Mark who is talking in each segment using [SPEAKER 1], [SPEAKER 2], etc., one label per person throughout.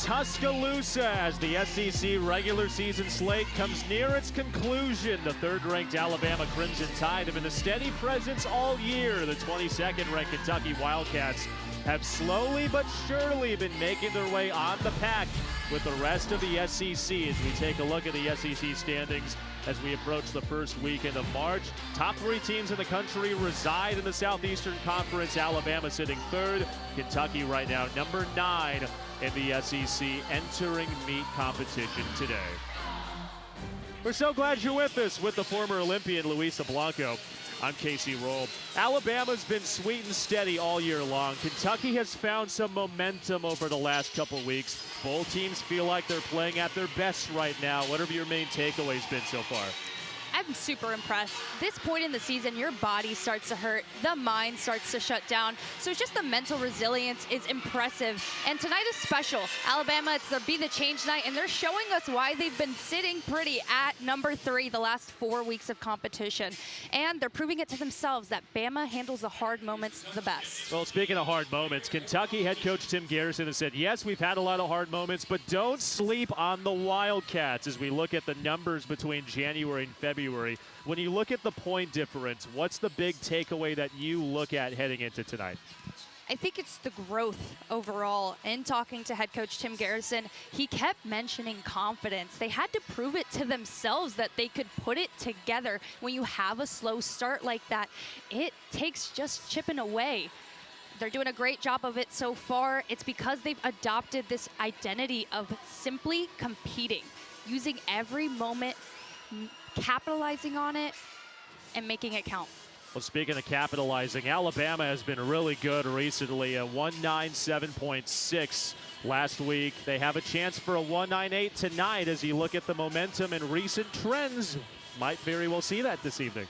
[SPEAKER 1] Tuscaloosa as the SEC regular season slate comes near its conclusion. The third-ranked Alabama Crimson Tide have been a steady presence all year. The 22nd ranked Kentucky Wildcats have slowly but surely been making their way on the pack with the rest of the SEC as we take a look at the SEC standings as we approach the first weekend of March. Top three teams in the country reside in the Southeastern Conference. Alabama sitting third. Kentucky right now number 9 in the SEC, entering meet competition today. We're so glad you're with us with the former Olympian Luisa Blanco. I'm Casey Roll. Alabama's been sweet and steady all year long. Kentucky has found some momentum over the last couple weeks. Both teams feel like they're playing at their best right now. What have your main takeaways been so far?
[SPEAKER 2] I'm super impressed. This point in the season, your body starts to hurt, the mind starts to shut down. So it's just the mental resilience is impressive. And tonight is special. Alabama, it's their Be the Change night, and they're showing us why they've been sitting pretty at number 3 the last 4 weeks of competition. And they're proving it to themselves that Bama handles the hard moments the best.
[SPEAKER 1] Well, speaking of hard moments, Kentucky head coach Tim Garrison has said, yes, we've had a lot of hard moments, but don't sleep on the Wildcats as we look at the numbers between January and February. When you look at the point difference, what's the big takeaway that you look at heading into tonight?
[SPEAKER 2] I think it's the growth overall. In talking to head coach Tim Garrison, he kept mentioning confidence. They had to prove it to themselves that they could put it together. When you have a slow start like that, it takes just chipping away. They're doing a great job of it so far. It's because they've adopted this identity of simply competing, using every moment, capitalizing on it, and making it count.
[SPEAKER 1] Well, speaking of capitalizing, Alabama has been really good recently, a 197.6 last week. They have a chance for a 198 tonight as you look at the momentum and recent trends. Might very well see that this evening.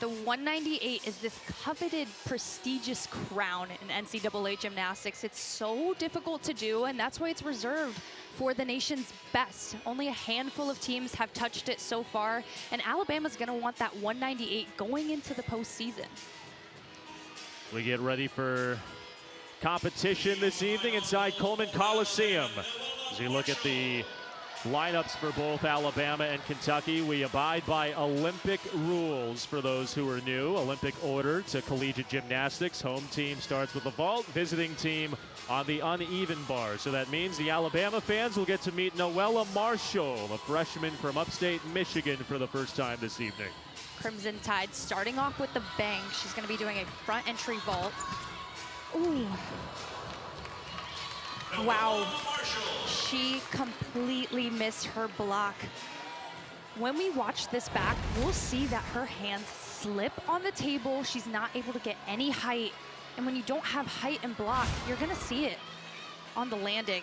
[SPEAKER 2] The 198 is this coveted, prestigious crown in NCAA gymnastics. It's so difficult to do, and that's why it's reserved for the nation's best. Only a handful of teams have touched it so far, and Alabama's going to want that 198 going into the postseason.
[SPEAKER 1] We get ready for competition this evening inside Coleman Coliseum. As we look at the lineups for both Alabama and Kentucky, we abide by Olympic rules for those who are new. Olympic order to collegiate gymnastics. Home team starts with the vault, visiting team on the uneven bar. So that means the Alabama fans will get to meet Noella Marshall, a freshman from upstate Michigan, for the first time this evening.
[SPEAKER 2] Crimson Tide starting off with the bang. She's going to be doing a front entry vault. Ooh. Wow. She completely missed her block. When we watch this back, we'll see that her hands slip on the table. She's not able to get any height. And when you don't have height and block, you're going to see it on the landing.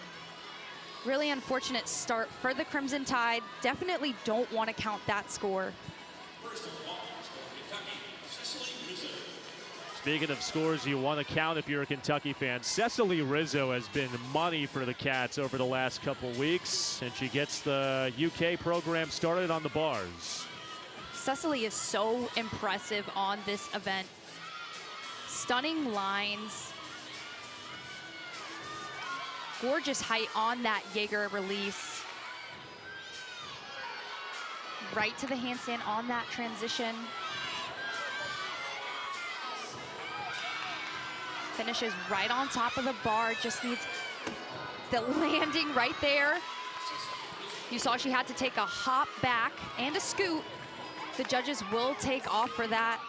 [SPEAKER 2] Really unfortunate start for the Crimson Tide. Definitely don't want to count that score.
[SPEAKER 1] Speaking of scores you want to count if you're a Kentucky fan, Cecily Rizzo has been money for the Cats over the last couple weeks, and she gets the UK program started on the bars.
[SPEAKER 2] Cecily is so impressive on this event. Stunning lines. Gorgeous height on that Jaeger release. Right to the handstand on that transition. Finishes right on top of the bar, just needs the landing right there. You saw she had to take a hop back and a scoot. The judges will take off for that.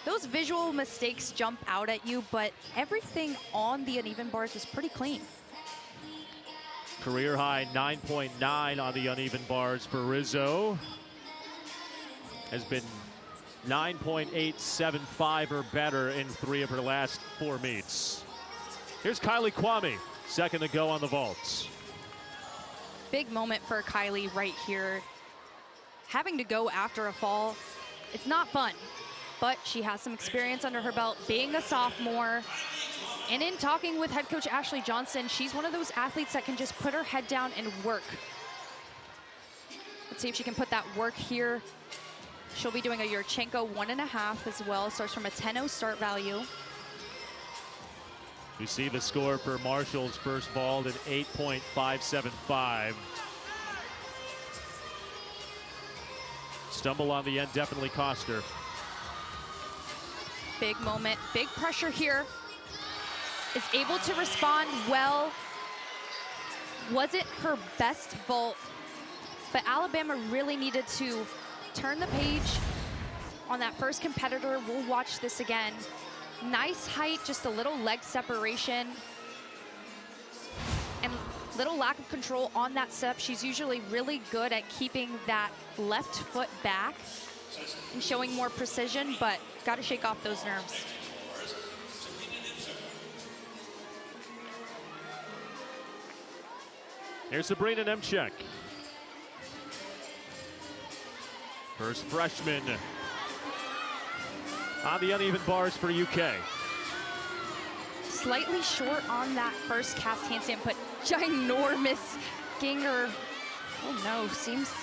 [SPEAKER 2] Those visual mistakes jump out at you, but everything on the uneven bars was pretty clean.
[SPEAKER 1] Career high 9.9 on the uneven bars for Rizzo. Has been 9.875 or better in 3 of her last 4 meets. Here's Kylie Kwame, second to go on the vaults.
[SPEAKER 2] Big moment for Kylie right here. Having to go after a fall, it's not fun, but she has some experience under her belt being a sophomore. And in talking with head coach Ashley Johnson, she's one of those athletes that can just put her head down and work. Let's see if she can put that work here. She'll be doing a Yurchenko 1.5 as well. Starts from a 10.0 start value.
[SPEAKER 1] We see the score for Marshall's first vault at 8.575. Stumble on the end definitely cost her.
[SPEAKER 2] Big moment, big pressure here. Is able to respond well. Wasn't her best vault, but Alabama really needed to turn the page on that first competitor. We'll watch this again. Nice height, just a little leg separation. And little lack of control on that step. She's usually really good at keeping that left foot back and showing more precision, but got to shake off those nerves.
[SPEAKER 1] Here's Sabrina Nemchek. First freshman on the uneven bars for UK.
[SPEAKER 2] Slightly short on that first cast handstand, but ginormous Gienger. Oh no, seems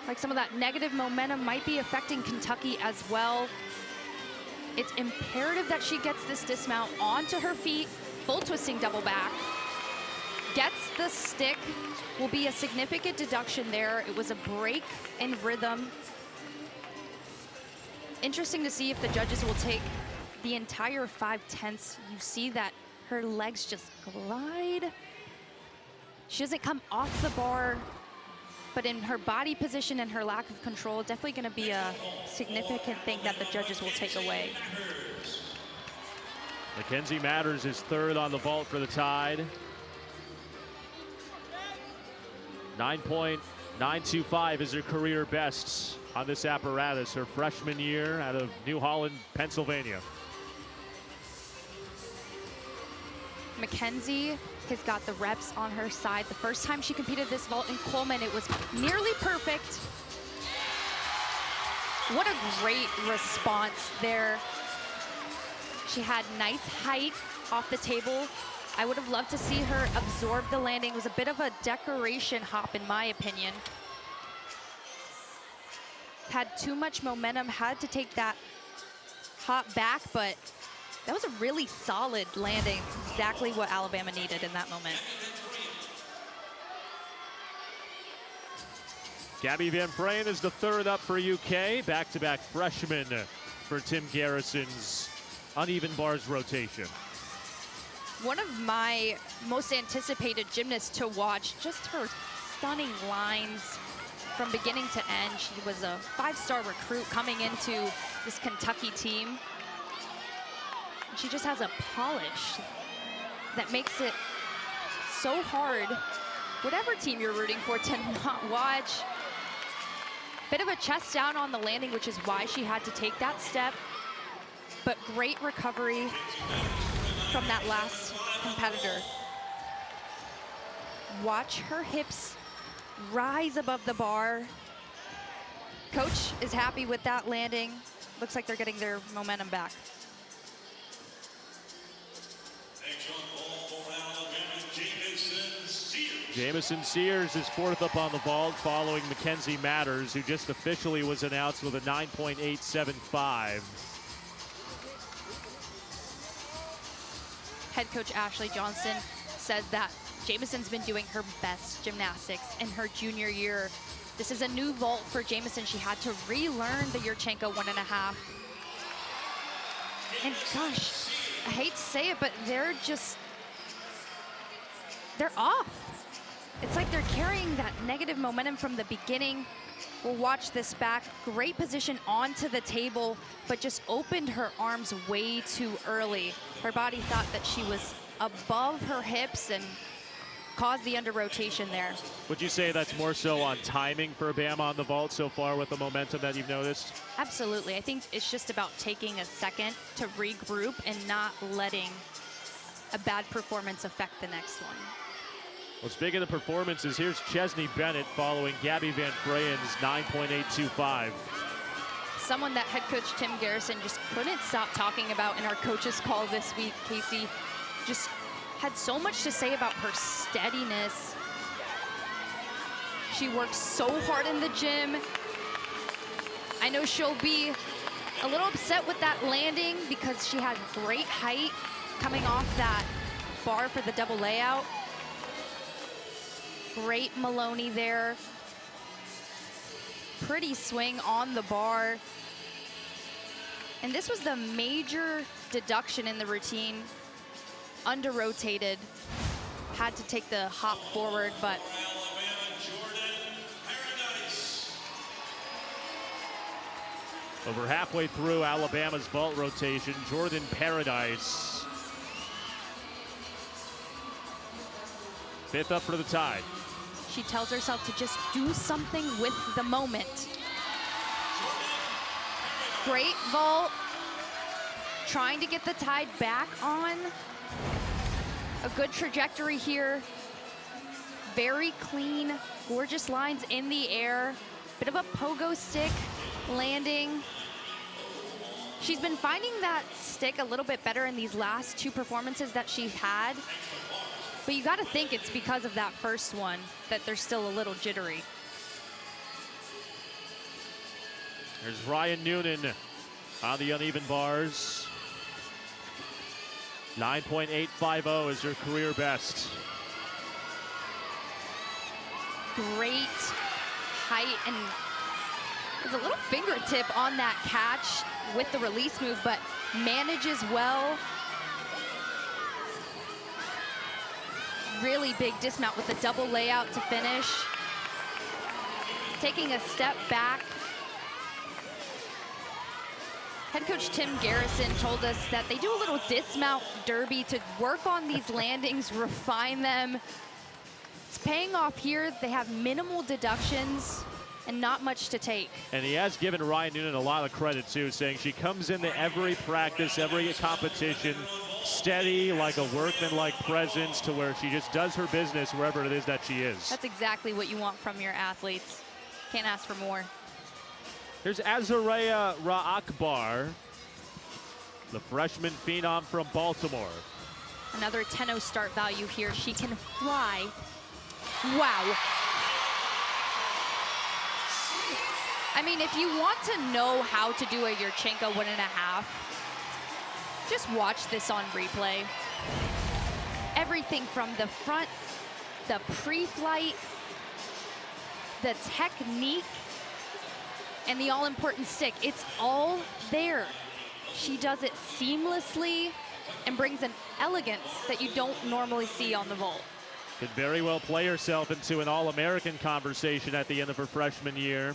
[SPEAKER 2] like some of that negative momentum might be affecting Kentucky as well. It's imperative that she gets this dismount onto her feet, full twisting double back. Gets the stick, will be a significant deduction there. It was a break in rhythm. Interesting to see if the judges will take the entire 5/10. You see that her legs just glide. She doesn't come off the bar, but in her body position and her lack of control, definitely gonna be a significant thing that the judges will take away.
[SPEAKER 1] Mackenzie Matters is third on the vault for the Tide. 9.925 is her career best on this apparatus, her freshman year out of New Holland, Pennsylvania.
[SPEAKER 2] Mackenzie has got the reps on her side. The first time she competed this vault in Coleman, it was nearly perfect. What a great response there. She had nice height off the table. I would have loved to see her absorb the landing. It was a bit of a decoration hop, in my opinion. Had too much momentum, had to take that hop back, but that was a really solid landing. Exactly what Alabama needed in that moment.
[SPEAKER 1] Gabby Van Vreen is the third up for UK. Back-to-back freshman for Tim Garrison's uneven bars rotation.
[SPEAKER 2] One of my most anticipated gymnasts to watch, just her stunning lines from beginning to end. She was a 5-star recruit coming into this Kentucky team. She just has a polish that makes it so hard, whatever team you're rooting for, to not watch. Bit of a chest down on the landing, which is why she had to take that step, but great recovery from that last competitor. Watch her hips rise above the bar. Coach is happy with that landing. Looks like they're getting their momentum back.
[SPEAKER 1] Jamison Sears is fourth up on the vault, following Mackenzie Matters, who just officially was announced with a 9.875.
[SPEAKER 2] Head coach Ashley Johnson says that Jamison's been doing her best gymnastics in her junior year. This is a new vault for Jamison. She had to relearn the Yurchenko 1.5. And gosh, I hate to say it, but they're off. It's like they're carrying that negative momentum from the beginning. We'll watch this back. Great position onto the table, but just opened her arms way too early. Her body thought that she was above her hips and caused the under rotation there.
[SPEAKER 1] Would you say that's more so on timing for Bama on the vault so far with the momentum that you've noticed?
[SPEAKER 2] Absolutely. I think it's just about taking a second to regroup and not letting a bad performance affect the next one.
[SPEAKER 1] Well, speaking of performances, here's Chesney Bennett following Gabby Van Vreen's 9.825.
[SPEAKER 2] Someone that head coach Tim Garrison just couldn't stop talking about in our coaches call this week. Casey just had so much to say about her steadiness. She works so hard in the gym. I know she'll be a little upset with that landing because she had great height, coming off that bar for the double layout. Great Maloney there. Pretty swing on the bar. And this was the major deduction in the routine. Under-rotated. Had to take the hop forward, but
[SPEAKER 1] over halfway through Alabama's vault rotation, Jordan Paradise. 5th up for the Tide.
[SPEAKER 2] she tells herself to just do something with the moment. Great vault. Trying to get the Tide back on. A good trajectory here. Very clean, gorgeous lines in the air. Bit of a pogo stick landing. She's been finding that stick a little bit better in these last two performances that she had. But you gotta think it's because of that first one that they're still a little jittery.
[SPEAKER 1] There's Ryan Noonan on the uneven bars. 9.850 is her career best.
[SPEAKER 2] Great height, and there's a little fingertip on that catch with the release move, but manages well. Really big dismount with the double layout to finish. Taking a step back. Head coach Tim Garrison told us that they do a little dismount derby to work on these landings, refine them. It's paying off here. They have minimal deductions and not much to take.
[SPEAKER 1] And he has given Ryan Noonan a lot of credit too, saying she comes into every practice, every competition, steady, like a workman-like presence, to where she just does her business wherever it is that she is.
[SPEAKER 2] That's exactly what you want from your athletes. Can't ask for more.
[SPEAKER 1] Here's Azariah Raakbar, the freshman phenom from Baltimore.
[SPEAKER 2] Another 10-0 start value here. She can fly. Wow. I mean, if you want to know how to do a Yurchenko 1.5, just watch this on replay. Everything from the front, the pre-flight, the technique, and the all-important stick. It's all there. She does it seamlessly and brings an elegance that you don't normally see on the vault.
[SPEAKER 1] Could very well play herself into an All-American conversation at the end of her freshman year.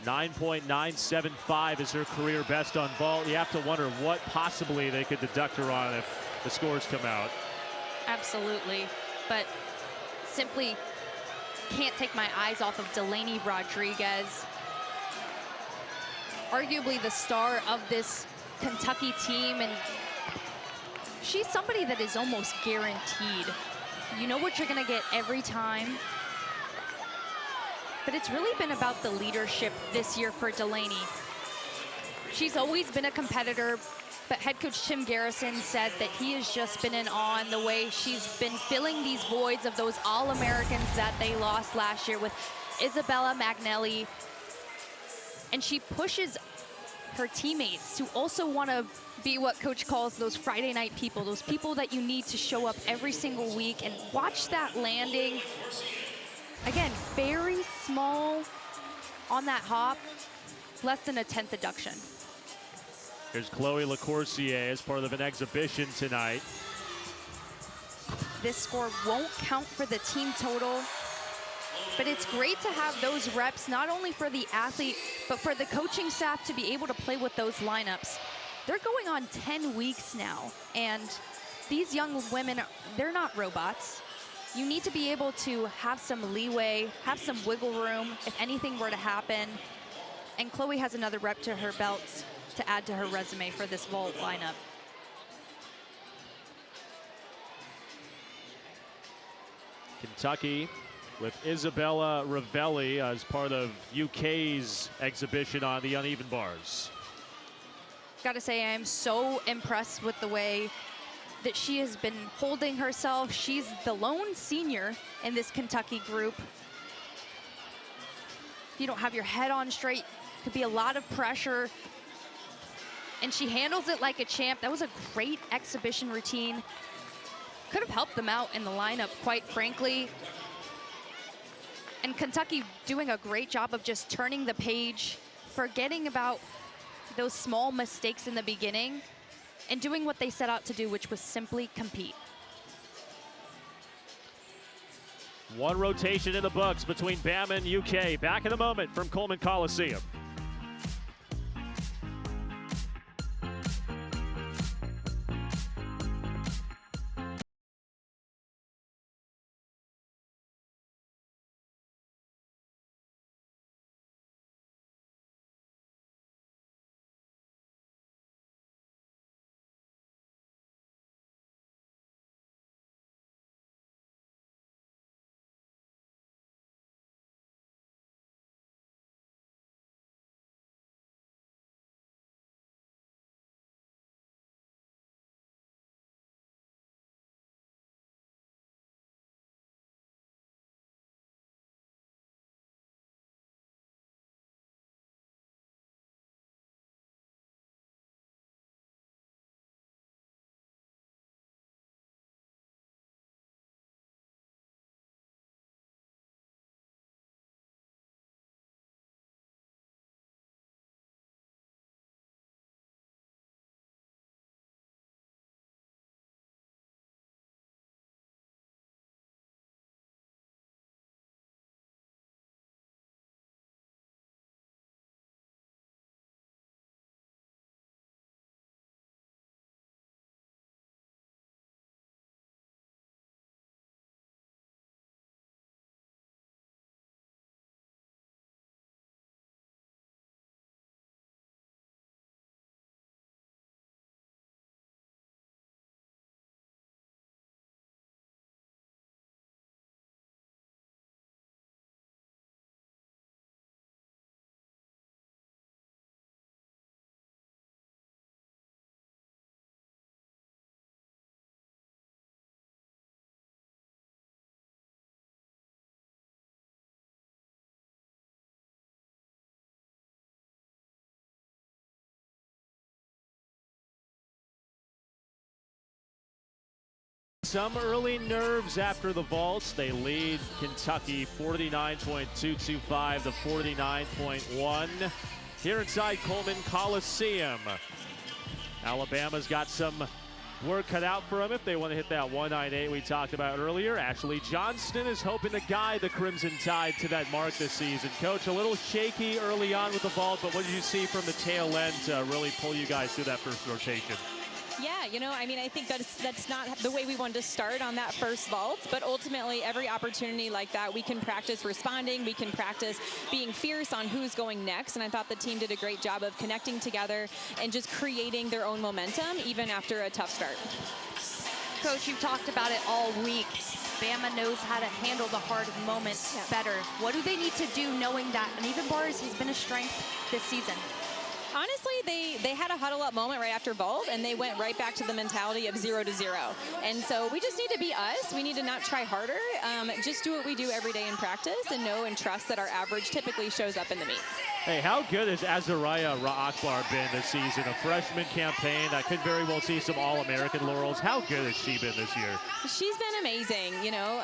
[SPEAKER 1] 9.975 is her career best on vault. You have to wonder what possibly they could deduct her on if the scores come out.
[SPEAKER 2] Absolutely, but simply can't take my eyes off of Delaney Rodriguez. Arguably the star of this Kentucky team, and she's somebody that is almost guaranteed. You know what you're gonna get every time. But it's really been about the leadership this year for Delaney. She's always been a competitor, but head coach Tim Garrison said that he has just been in awe in the way she's been filling these voids of those All-Americans that they lost last year with Isabella Magnelli. And she pushes her teammates to also want to be what coach calls those Friday night people, those people that you need to show up every single week. And watch that landing. Again, very small on that hop, less than a 10th deduction.
[SPEAKER 1] Here's Chloe Lacourcier as part of an exhibition tonight.
[SPEAKER 2] This score won't count for the team total, but it's great to have those reps, not only for the athlete, but for the coaching staff to be able to play with those lineups. They're going on 10 weeks now, and these young women, they're not robots. You need to be able to have some leeway, have some wiggle room if anything were to happen. And Chloe has another rep to her belt to add to her resume for this vault lineup.
[SPEAKER 1] Kentucky with Isabella Ravelli as part of UK's exhibition on the uneven bars.
[SPEAKER 2] Gotta say, I am so impressed with the way that she has been holding herself. She's the lone senior in this Kentucky group. If you don't have your head on straight, could be a lot of pressure. and she handles it like a champ. That was a great exhibition routine. Could have helped them out in the lineup, quite frankly. And Kentucky doing a great job of just turning the page, forgetting about those small mistakes in the beginning, and doing what they set out to do, which was simply compete.
[SPEAKER 1] One rotation in the books between Bama and UK. Back in a moment from Coleman Coliseum. Some early nerves after the vaults. They lead Kentucky 49.225 to 49.1 here inside Coleman Coliseum. Alabama's got some work cut out for them if they want to hit that 198 we talked about earlier. Ashley Johnston is hoping to guide the Crimson Tide to that mark this season. Coach, a little shaky early on with the vault, but what did you see from the tail end to really pull you guys through that first rotation?
[SPEAKER 3] Yeah, you know, I mean, I think that's not the way we wanted to start on that first vault, but ultimately every opportunity like that, we can practice responding, we can practice being fierce on who's going next, and I thought the team did a great job of connecting together and just creating their own momentum, even after a tough start.
[SPEAKER 2] Coach, you've talked about it all week. Bama knows how to handle the hard moments better. What do they need to do knowing that? And even bars has been a strength this season.
[SPEAKER 3] Honestly, they had a huddle up moment right after vault, and they went right back to the mentality of 0-0. And so we just need to be us. We need to not try harder. Just do what we do every day in practice and know and trust that our average typically shows up in the meet.
[SPEAKER 1] Hey, how good has Azariah Akbar been this season? A freshman campaign that could very well see some All-American laurels. How good has she been this year?
[SPEAKER 3] She's been amazing. You know,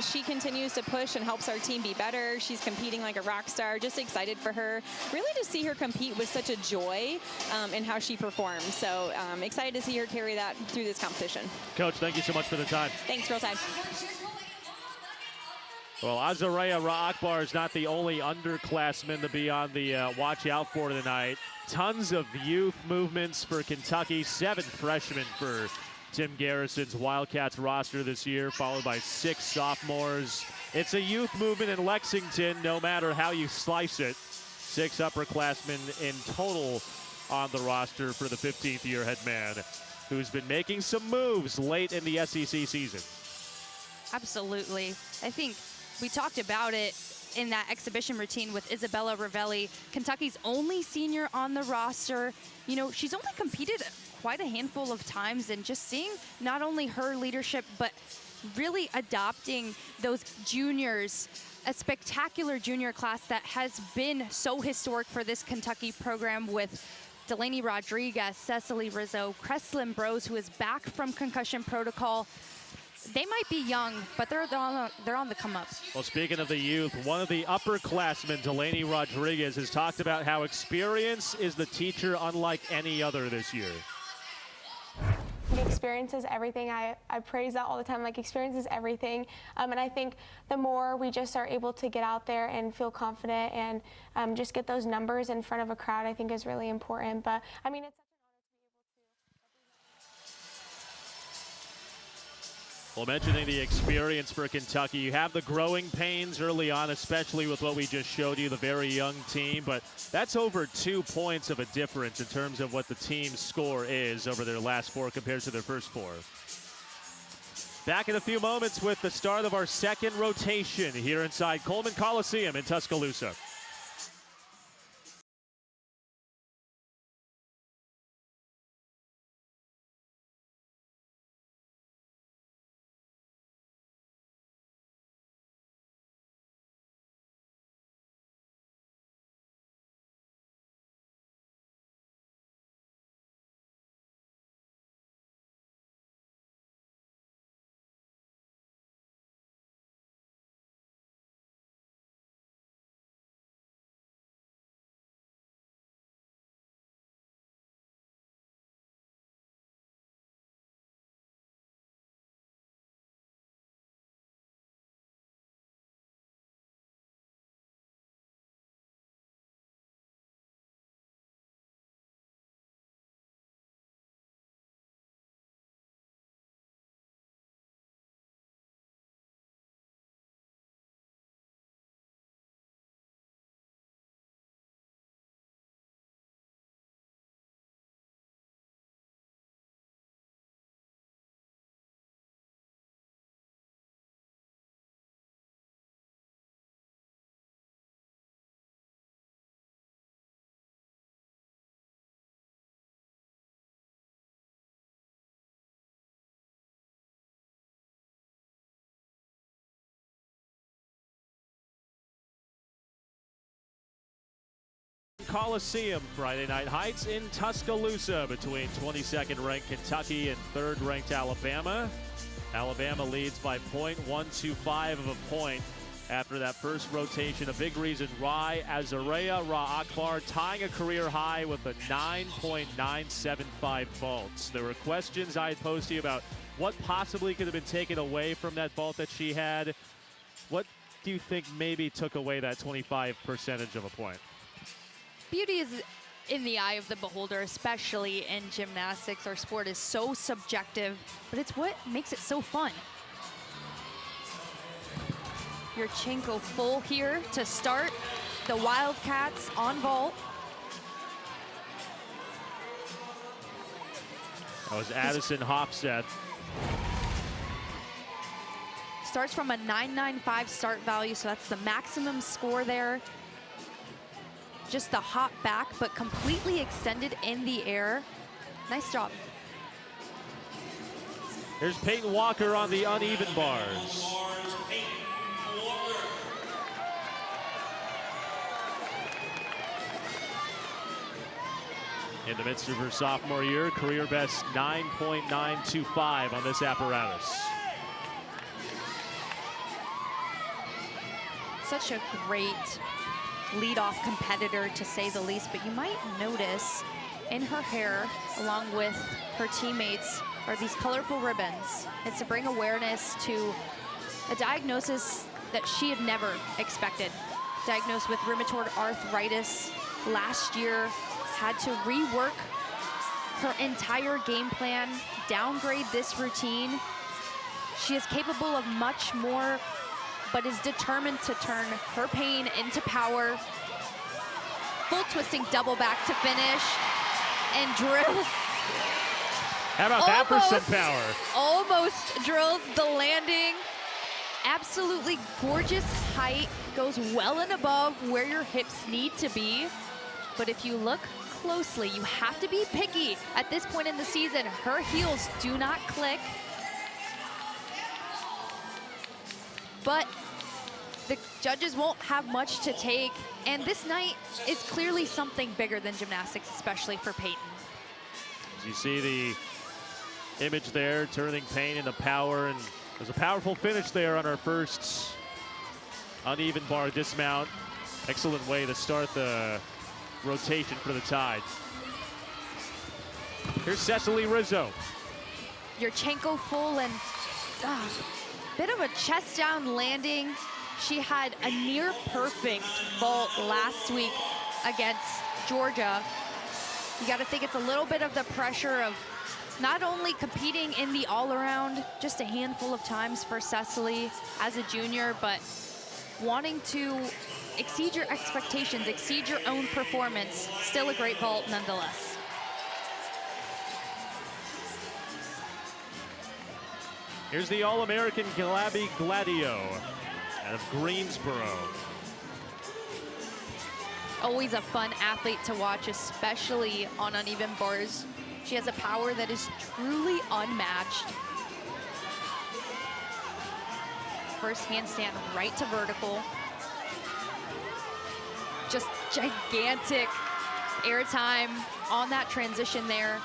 [SPEAKER 3] she continues to push and helps our team be better. She's competing like a rock star. Just excited for her. Really to see her compete with such a joy in how she performs. So excited to see her carry that through this competition.
[SPEAKER 1] Coach, thank you so much for the time.
[SPEAKER 3] Thanks, Real Tide.
[SPEAKER 1] Well, Azariah Akbar is not the only underclassman to be on the watch out for tonight. Tons of youth movements for Kentucky. 7 freshmen for Tim Garrison's Wildcats roster this year, followed by 6 sophomores. It's a youth movement in Lexington, no matter how you slice it. 6 upperclassmen in total on the roster for the 15th-year head man, who's been making some moves late in the SEC season.
[SPEAKER 2] Absolutely. I think we talked about it in that exhibition routine with Isabella Ravelli, Kentucky's only senior on the roster. You know, she's only competed quite a handful of times, and just seeing not only her leadership, but really adopting those juniors, a spectacular junior class that has been so historic for this Kentucky program with Delaney Rodriguez, Cecily Rizzo, Kreslin Brose, who is back from concussion protocol. They might be young, but they're on the come up.
[SPEAKER 1] Well, speaking of the youth, one of the upperclassmen, Delaney Rodriguez, has talked about how experience is the teacher unlike any other this year.
[SPEAKER 4] Experience is everything. I praise that all the time. Like, experience is everything. And I think the more we just are able to get out there and feel confident and just get those numbers in front of a crowd, I think is really important. But I mean, it's such an honor to be able to.
[SPEAKER 1] Well, mentioning the experience for Kentucky, you have the growing pains early on, especially with what we just showed you, the very young team, but that's over 2 points of a difference in terms of what the team's score is over their last 4 compared to their first 4. Back in a few moments with the start of our second rotation here inside Coleman Coliseum in Tuscaloosa. Coliseum, Friday Night Heights in Tuscaloosa between 22nd ranked Kentucky and 3rd ranked Alabama. Alabama leads by 0.125 of a point after that first rotation. A big reason, Rai Azarea Ra Akbar tying a career high with a 9.975 vault. There were questions I had posed to you about what possibly could have been taken away from that vault that she had. What do you think maybe took away that 25% of a point?
[SPEAKER 2] Beauty is in the eye of the beholder, especially in gymnastics. Our sport is so subjective, but it's what makes it so fun. Yurchenko full here to start the Wildcats on vault.
[SPEAKER 1] That was Addison Hofseth.
[SPEAKER 2] Starts from a 995 start value, so that's the maximum score there. Just the hop back, but completely extended in the air. Nice job.
[SPEAKER 1] Here's Peyton Walker on the uneven bars. In the midst of her sophomore year, career best 9.925 on this apparatus.
[SPEAKER 2] Such a great leadoff competitor, to say the least, but you might notice in her hair, along with her teammates, are these colorful ribbons. It's to bring awareness to a diagnosis that she had never expected. Diagnosed with rheumatoid arthritis last year, had to rework her entire game plan, downgrade this routine. She is capable of much more, but is determined to turn her pain into power. Full twisting double back to finish, and drills.
[SPEAKER 1] How about that percent power?
[SPEAKER 2] Almost drills the landing. Absolutely gorgeous height, goes well and above where your hips need to be. But if you look closely, you have to be picky. At this point in the season, her heels do not click. But the judges won't have much to take. And this night is clearly something bigger than gymnastics, especially for Peyton.
[SPEAKER 1] As you see the image there, turning Payne into power, and there's a powerful finish there on our first uneven bar dismount. Excellent way to start the rotation for the Tide. Here's Cecily Rizzo.
[SPEAKER 2] Yurchenko full and bit of a chest down landing. She had a near perfect vault last week against Georgia. You got to think it's a little bit of the pressure of not only competing in the all-around just a handful of times for Cecily as a junior, but wanting to exceed your expectations, exceed your own performance. Still a great vault nonetheless.
[SPEAKER 1] Here's the All-American Gabby Gladio out of Greensboro.
[SPEAKER 2] Always a fun athlete to watch, especially on uneven bars. She has a power that is truly unmatched. First handstand right to vertical. Just gigantic airtime on that transition there.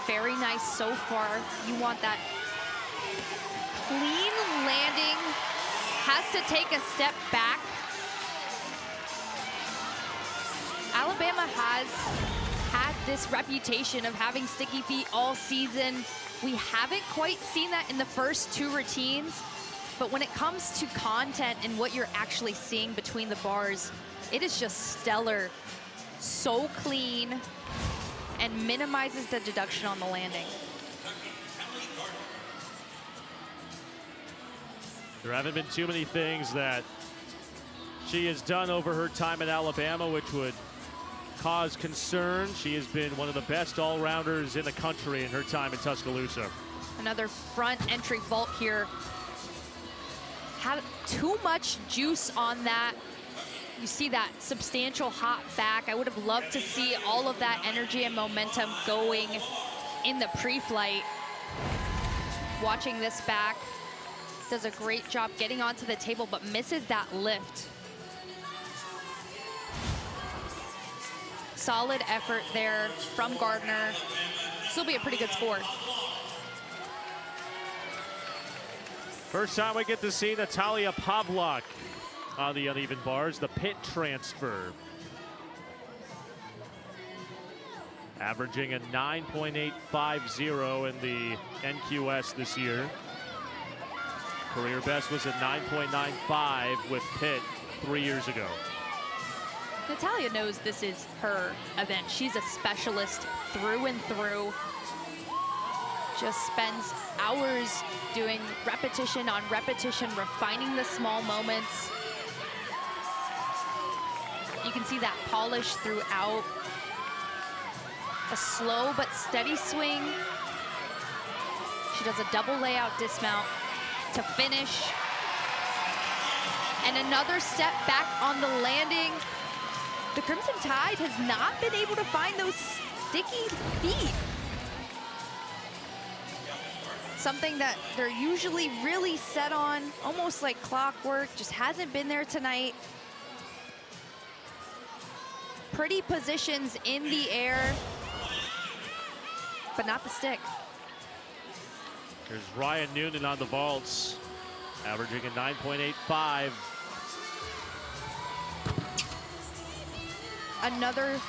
[SPEAKER 2] Very nice so far. You want that clean landing. Has to take a step back. Alabama has had this reputation of having sticky feet all season. We haven't quite seen that in the first two routines, but when it comes to content and what you're actually seeing between the bars, it is just stellar. So clean and minimizes the deduction on the landing.
[SPEAKER 1] There haven't been too many things that she has done over her time at Alabama which would cause concern. She has been one of the best all-rounders in the country in her time in Tuscaloosa.
[SPEAKER 2] Another front entry vault here. Had too much juice on that. You see that substantial hop back. I would have loved to see all of that energy and momentum going in the pre-flight. Watching this back, does a great job getting onto the table, but misses that lift. Solid effort there from Gardner. This will be a pretty good score.
[SPEAKER 1] First time we get to see Natalia Pavlak on the uneven bars, the Pitt transfer. Averaging a 9.850 in the NQS this year. Career best was at 9.95 with Pitt 3 years ago.
[SPEAKER 2] Natalia knows this is her event. She's a specialist through and through. Just spends hours doing repetition on repetition, refining the small moments. You can see that polish throughout. A slow but steady swing. She does a double layout dismount to finish. And another step back on the landing. The Crimson Tide has not been able to find those sticky feet. Something that they're usually really set on, almost like clockwork, just hasn't been there tonight. Pretty positions in the air, but not the stick.
[SPEAKER 1] There's Ryan Noonan on the vaults, averaging a 9.85.
[SPEAKER 2] Another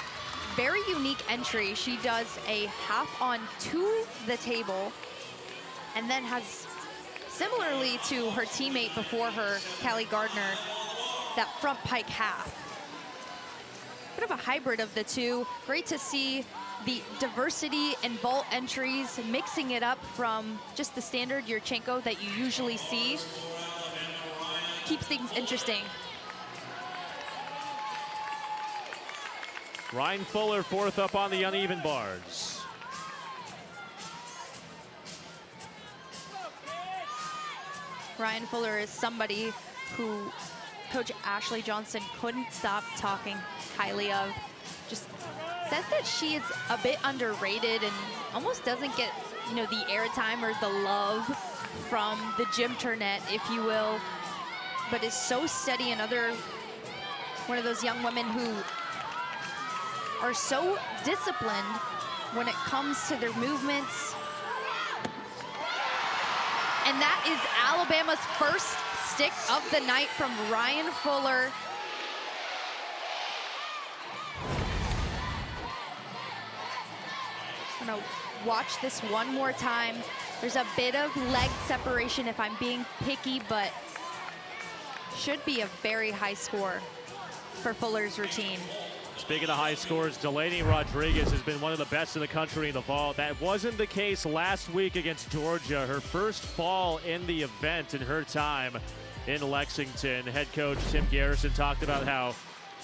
[SPEAKER 2] very unique entry. She does a half on to the table and then has, similarly to her teammate before her, Callie Gardner, that front pike half. Bit of a hybrid of the two. Great to see the diversity in vault entries, mixing it up from just the standard Yurchenko that you usually see. Keeps things interesting.
[SPEAKER 1] Ryan Fuller fourth up on the uneven bars.
[SPEAKER 2] Ryan Fuller is somebody who Coach Ashley Johnson couldn't stop talking highly of. Just says that she is a bit underrated and almost doesn't get, you know, the airtime or the love from the gymternet, if you will, but is so steady. Another one of those young women who are so disciplined when it comes to their movements. And that is Alabama's first stick of the night from Ryan Fuller. I'm gonna watch this one more time. There's a bit of leg separation if I'm being picky, but should be a very high score for Fuller's routine.
[SPEAKER 1] Speaking of high scores, Delaney Rodriguez has been one of the best in the country in the vault. That wasn't the case last week against Georgia. Her first fall in the event in her time in Lexington. Head coach Tim Garrison talked about how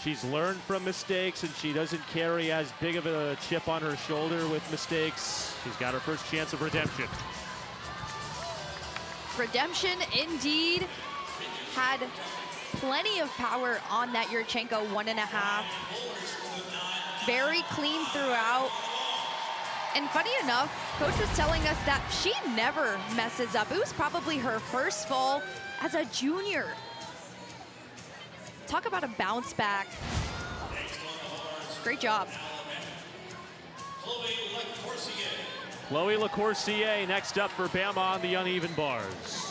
[SPEAKER 1] she's learned from mistakes and she doesn't carry as big of a chip on her shoulder with mistakes. She's got her first chance of redemption.
[SPEAKER 2] Redemption indeed. Had plenty of power on that Yurchenko 1.5. Very clean throughout. And funny enough, coach was telling us that she never messes up. It was probably her first fall as a junior. Talk about a bounce back. Great job.
[SPEAKER 1] Chloe LaCourcier next up for Bama on the uneven bars.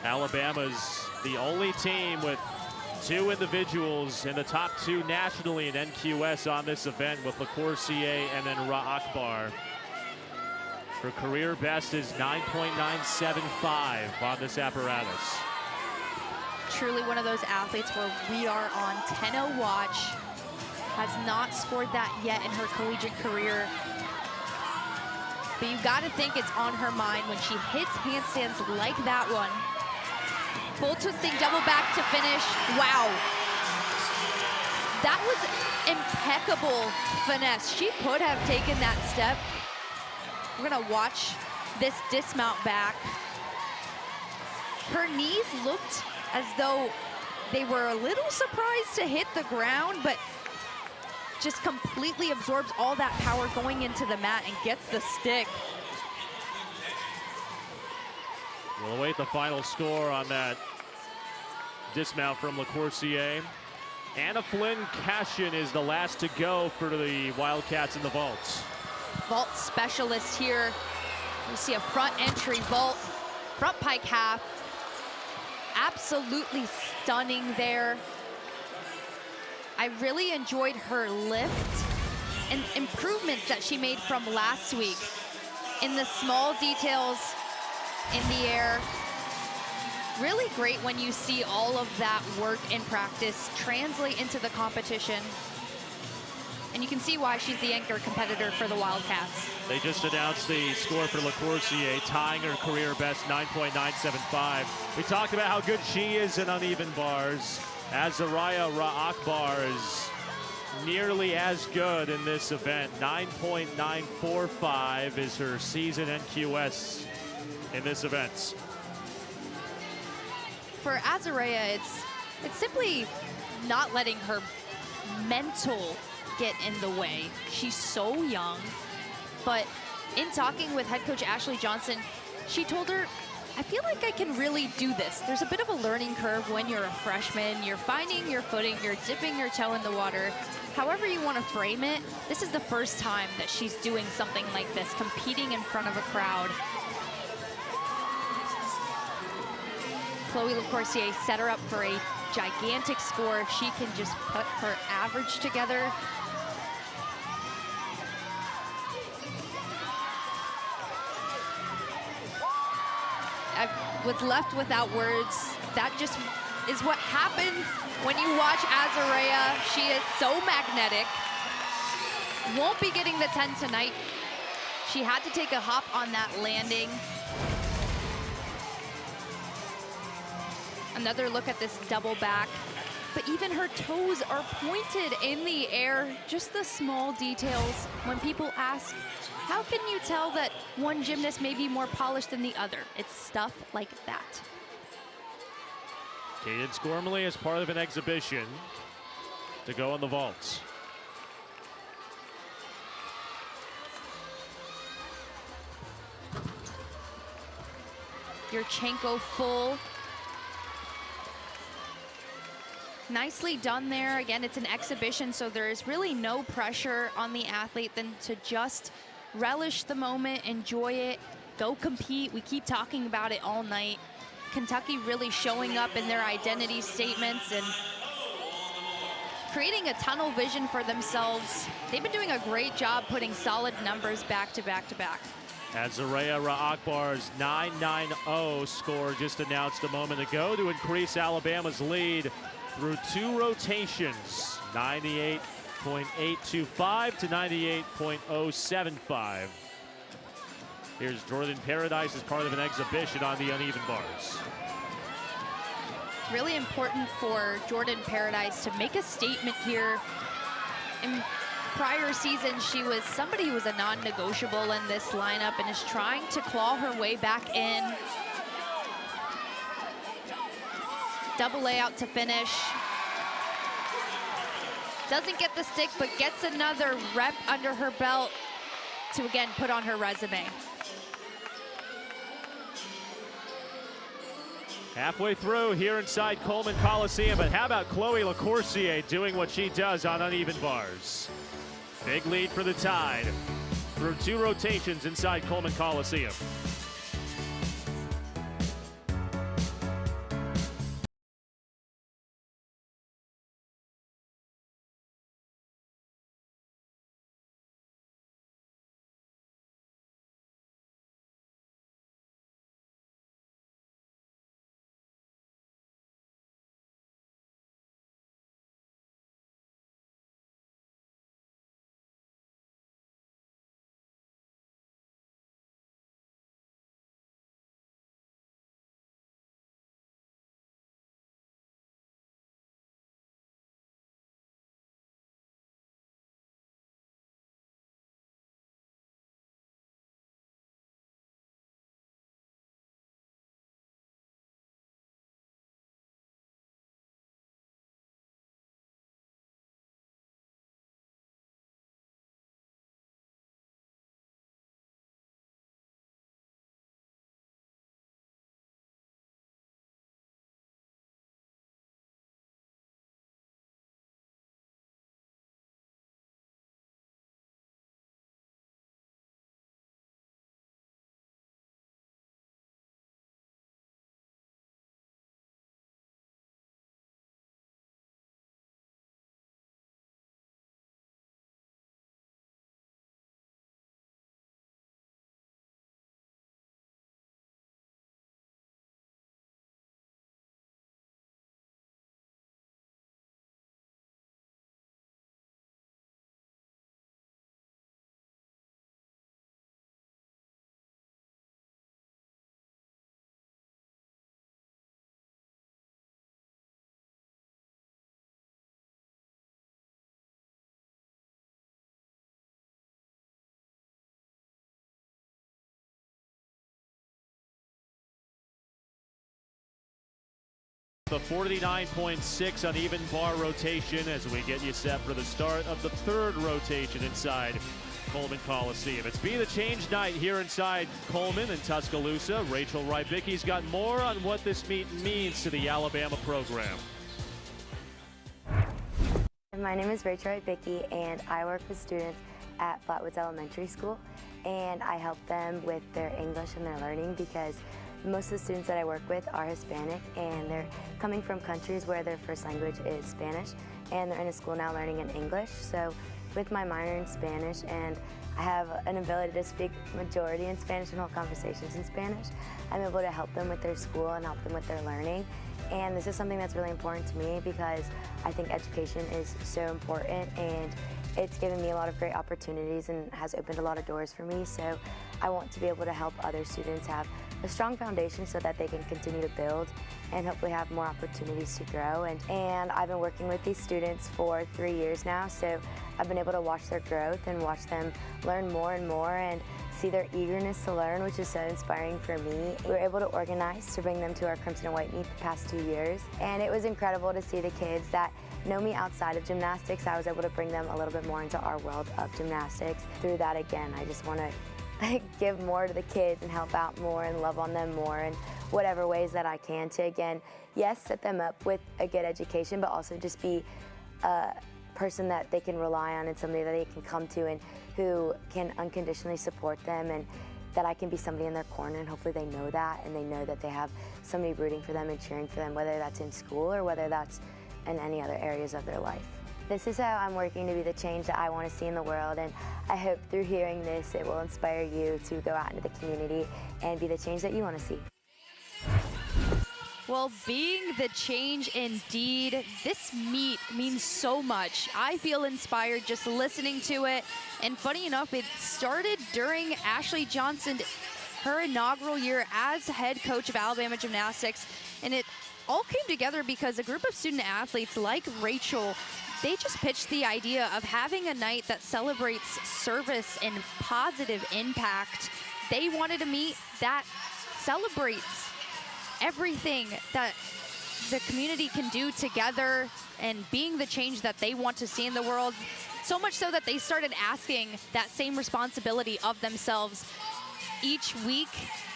[SPEAKER 1] Alabama's the only team with 2 individuals in the top 2 nationally in NQS on this event, with LaCourcier and then Ra Akbar. Her career best is 9.975 on this apparatus.
[SPEAKER 2] Truly one of those athletes where we are on 10-0 watch. Has not scored that yet in her collegiate career. But you gotta think it's on her mind when she hits handstands like that one. Full twisting double back to finish. Wow. That was impeccable finesse. She could have taken that step. We're gonna watch this dismount back. Her knees looked as though they were a little surprised to hit the ground, but just completely absorbs all that power going into the mat and gets the stick.
[SPEAKER 1] We'll await the final score on that dismount from LaCourcier. Anna Flynn Cashin is the last to go for the Wildcats in the vaults.
[SPEAKER 2] Vault specialist here. You see a front entry vault, front pike half. Absolutely stunning there. I really enjoyed her lift and improvements that she made from last week in the small details in the air. Really great when you see all of that work in practice translate into the competition. And you can see why she's the anchor competitor for the Wildcats.
[SPEAKER 1] They just announced the score for LaCourcier, tying her career best, 9.975. We talked about how good she is in uneven bars. Azariah Ra Akbar is nearly as good in this event. 9.945 is her season NQS in this event.
[SPEAKER 2] For Azariah, it's simply not letting her mental get in the way. She's so young, but in talking with head coach Ashley Johnson, she told her, I feel like I can really do this. There's a bit of a learning curve when you're a freshman. You're finding your footing, you're dipping your toe in the water. However you want to frame it, this is the first time that she's doing something like this, competing in front of a crowd. Chloe LaCourcier set her up for a gigantic score if she can just put her average together. I was left without words. That just is what happens when you watch Azariah. She is so magnetic. Won't be getting the 10 tonight. She had to take a hop on that landing. Another look at this double back. But even her toes are pointed in the air. Just the small details. When people ask, how can you tell that one gymnast may be more polished than the other? It's stuff like that.
[SPEAKER 1] Cadence Gormley as part of an exhibition to go on the vaults.
[SPEAKER 2] Yurchenko full. Nicely done there. Again, it's an exhibition, so there is really no pressure on the athlete than to just relish the moment, enjoy it, go compete. We keep talking about it all night. Kentucky really showing up in their identity statements and creating a tunnel vision for themselves. They've been doing a great job putting solid numbers back to back to back.
[SPEAKER 1] Azariah Raakbar's 9.90 score just announced a moment ago to increase Alabama's lead through 2 rotations, 98.825 to 98.075. Here's Jordan Paradise as part of an exhibition on the uneven bars.
[SPEAKER 2] Really important for Jordan Paradise to make a statement here. In prior season, she was somebody who was a non-negotiable in this lineup and is trying to claw her way back in. Double layout to finish. Doesn't get the stick, but gets another rep under her belt to again put on her resume.
[SPEAKER 1] Halfway through here inside Coleman Coliseum, but how about Chloe Lacourcier doing what she does on uneven bars? Big lead for the Tide through 2 rotations inside Coleman Coliseum. The 49.6 uneven bar rotation as we get you set for the start of the 3rd rotation inside Coleman Coliseum. It's Be the Change night here inside Coleman and Tuscaloosa. Rachel Rybicki's got more on what this meet means to the Alabama program.
[SPEAKER 5] My name is Rachel Rybicki and I work with students at Flatwoods Elementary School, and I help them with their English and their learning because most of the students that I work with are Hispanic and they're coming from countries where their first language is Spanish, and they're in a school now learning in English. So with my minor in Spanish, and I have an ability to speak majority in Spanish and hold conversations in Spanish, I'm able to help them with their school and help them with their learning. And this is something that's really important to me because I think education is so important, and it's given me a lot of great opportunities and has opened a lot of doors for me. So I want to be able to help other students have a strong foundation so that they can continue to build and hopefully have more opportunities to grow. And I've been working with these students for 3 years now, so I've been able to watch their growth and watch them learn more and more and see their eagerness to learn, which is so inspiring for me. We were able to organize to bring them to our Crimson and White meet the past 2 years, and it was incredible to see the kids that know me outside of gymnastics. I was able to bring them a little bit more into our world of gymnastics. Through that, again, I just want to give more to the kids and help out more and love on them more in whatever ways that I can to, again, yes, set them up with a good education, but also just be a person that they can rely on and somebody that they can come to and who can unconditionally support them, and that I can be somebody in their corner, and hopefully they know that, and they know that they have somebody rooting for them and cheering for them, whether that's in school or whether that's in any other areas of their life. This is how I'm working to be the change that I want to see in the world, and I hope through hearing this it will inspire you to go out into the community and be the change that you want to see.
[SPEAKER 2] Well, being the change indeed, this meet means so much. I feel inspired just listening to it. And funny enough, it started during Ashley Johnson, her inaugural year as head coach of Alabama Gymnastics. And it all came together because a group of student athletes like Rachel, they just pitched the idea of having a night that celebrates service and positive impact. They wanted a meet that celebrates everything that the community can do together and being the change that they want to see in the world. So much so that they started asking that same responsibility of themselves. Each week,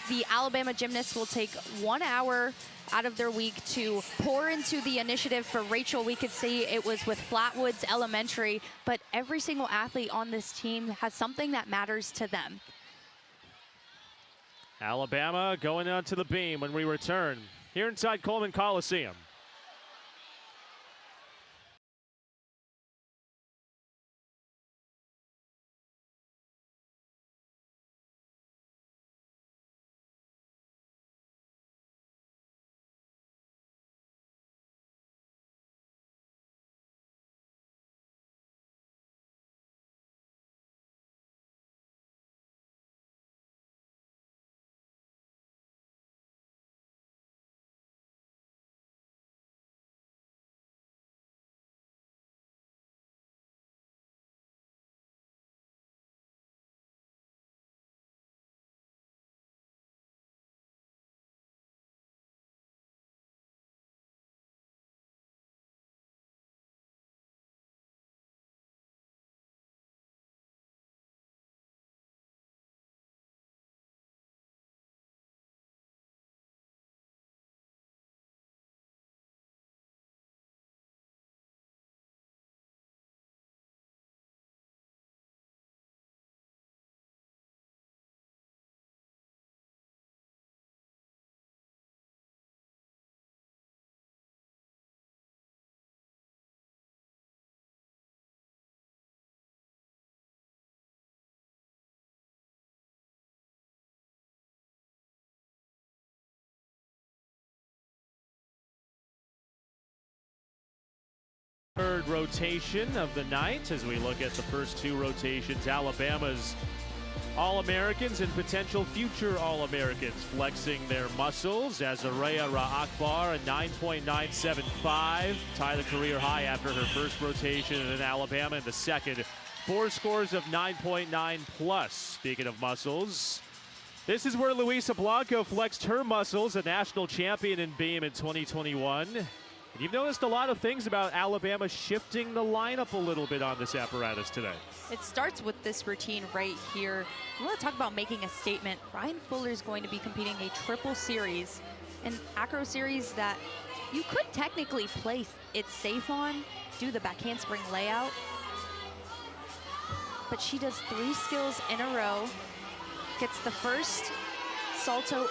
[SPEAKER 2] the Alabama gymnasts will take 1 hour out of their week to pour into the initiative. For Rachel, we could see it was with Flatwoods Elementary, but every single athlete on this team has something that matters to them.
[SPEAKER 1] Alabama going on to the beam when we return here inside Coleman Coliseum. Third rotation of the night as we look at the first two rotations. Alabama's All-Americans and potential future All-Americans flexing their muscles as Araya Ra-Akbar, a 9.975, tie the career high after her first rotation in Alabama, and the second 4 scores of 9.9 plus. Speaking of muscles, this is where Luisa Blanco flexed her muscles, a national champion in beam in 2021. And you've noticed a lot of things about Alabama shifting the lineup a little bit on this apparatus today.
[SPEAKER 2] It starts with this routine right here. You want to talk about making a statement. Ryan Fuller is going to be competing a triple series, an acro series that you could technically place it safe on, do the back handspring layout. But she does 3 skills in a row, gets the first salto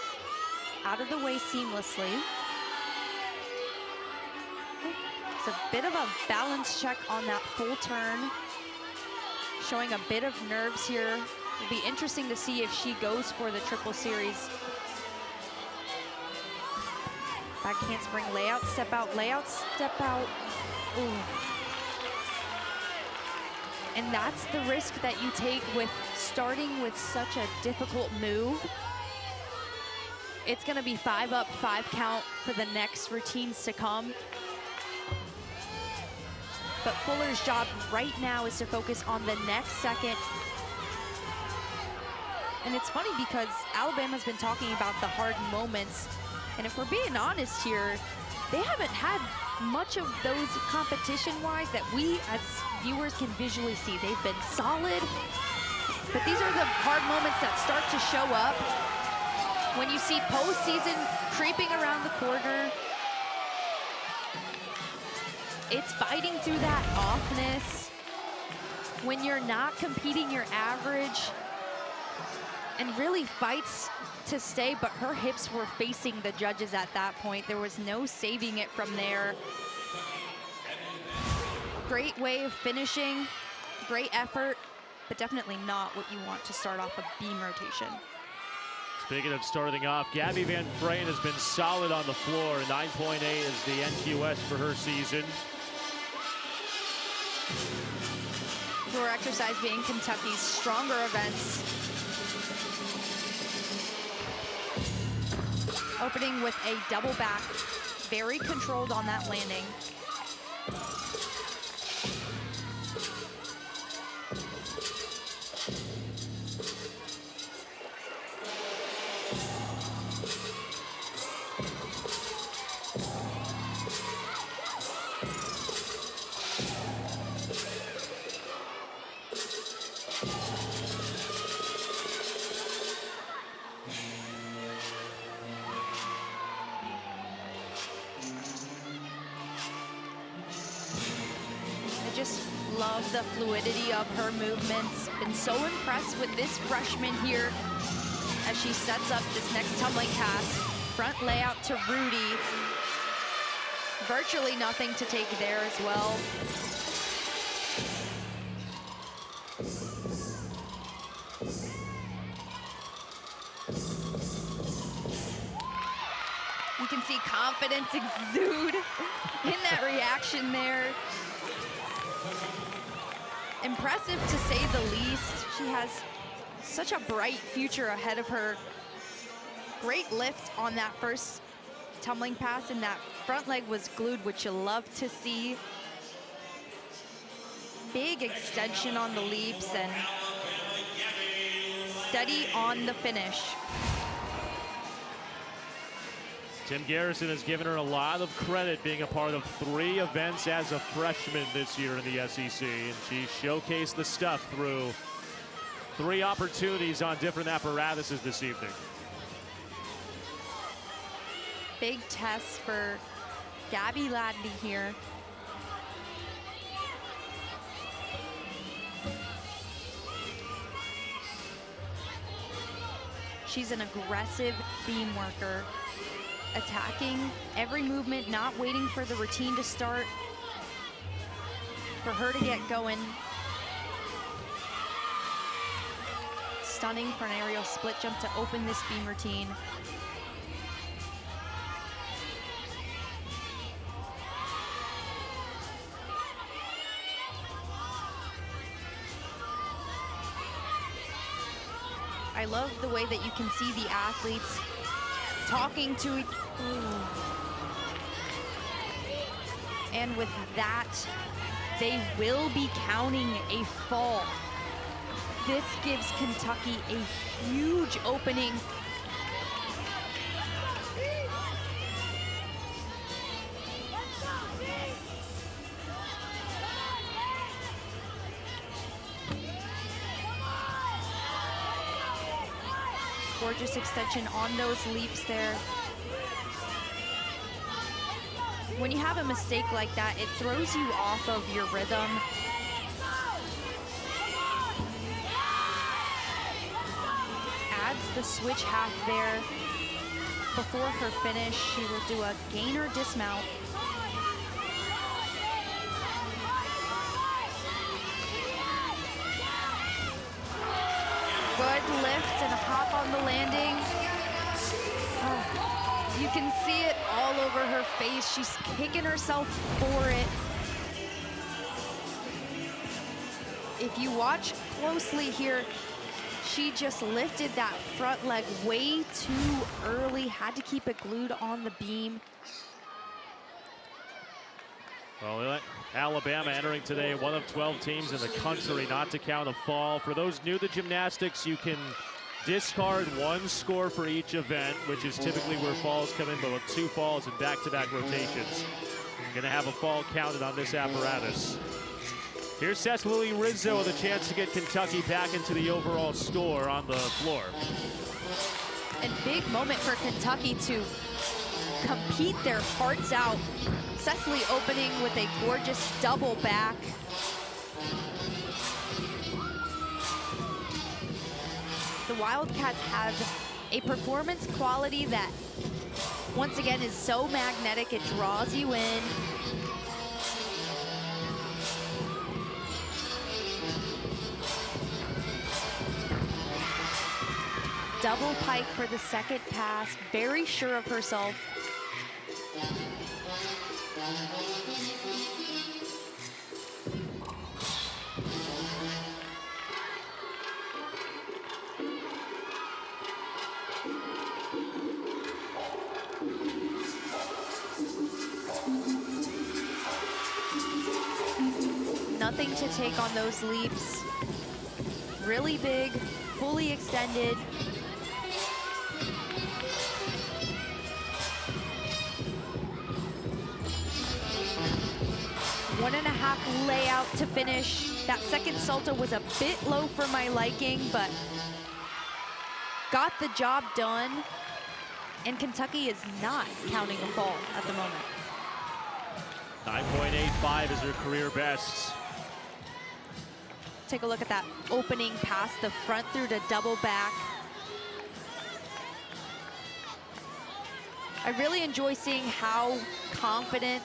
[SPEAKER 2] out of the way seamlessly. It's a bit of a balance check on that full turn, showing a bit of nerves here. It'll be interesting to see if she goes for the triple series. Back handspring layout, step out, step out. Ooh. And that's the risk that you take with starting with such a difficult move. It's gonna be 5 up, 5 count for the next routines to come. But Fuller's job right now is to focus on the next second. And it's funny because Alabama's been talking about the hard moments. And if we're being honest here, they haven't had much of those competition-wise that we as viewers can visually see. They've been solid, but these are the hard moments that start to show up when you see postseason creeping around the corner. It's fighting through that offness when you're not competing your average, and really fights to stay, but her hips were facing the judges at that point. There was no saving it from there. Great way of finishing, great effort, but definitely not what you want to start off a beam rotation.
[SPEAKER 1] Speaking of starting off, Gabby Van Freyен has been solid on the floor. 9.8 is the NQS for her season.
[SPEAKER 2] Floor exercise being Kentucky's stronger events. Opening with a double back, very controlled on that landing. Love the fluidity of her movements. Been so impressed with this freshman here as she sets up this next tumbling pass. Front layout to Rudy. Virtually nothing to take there as well. You can see confidence exude in that reaction there. Impressive to say the least. She has such a bright future ahead of her. Great lift on that first tumbling pass, and that front leg was glued, which you love to see. Big extension on the leaps and steady on the finish.
[SPEAKER 1] Tim Garrison has given her a lot of credit being a part of 3 events as a freshman this year in the SEC, and she showcased the stuff through 3 opportunities on different apparatuses this evening.
[SPEAKER 2] Big test for Gabby Ladney here. She's an aggressive beam worker, attacking every movement, not waiting for the routine to start, for her to get going. Stunning for an aerial split jump to open this beam routine. I love the way that you can see the athletes talking to each other. And with that, they will be counting a fall. This gives Kentucky a huge opening. Gorgeous extension on those leaps there. When you have a mistake like that, it throws you off of your rhythm. Adds the switch half there. Before her finish, she will do a gainer dismount. Good lift and a hop on the landing. Oh, you can see it all over her face. She's kicking herself for it. If you watch closely here, she just lifted that front leg way too early, had to keep it glued on the beam.
[SPEAKER 1] Well, Alabama entering today, one of 12 teams in the country not to count a fall. For those new to gymnastics, you can discard one score for each event, which is typically where falls come in, but with 2 falls in back-to-back rotations. You're gonna have a fall counted on this apparatus. Here's Cecily Rizzo with a chance to get Kentucky back into the overall score on the floor.
[SPEAKER 2] And big moment for Kentucky to compete their hearts out. Cecily opening with a gorgeous double back. The Wildcats have a performance quality that, once again, is so magnetic, it draws you in. Double pike for the second pass, very sure of herself. Nothing to take on those leaps. Really big, fully extended. One and a half layout to finish. That second salto was a bit low for my liking, but got the job done. And Kentucky is not counting a fall at the moment.
[SPEAKER 1] 9.85 is her career best.
[SPEAKER 2] Take a look at that opening pass, the front through to double back. I really enjoy seeing how confident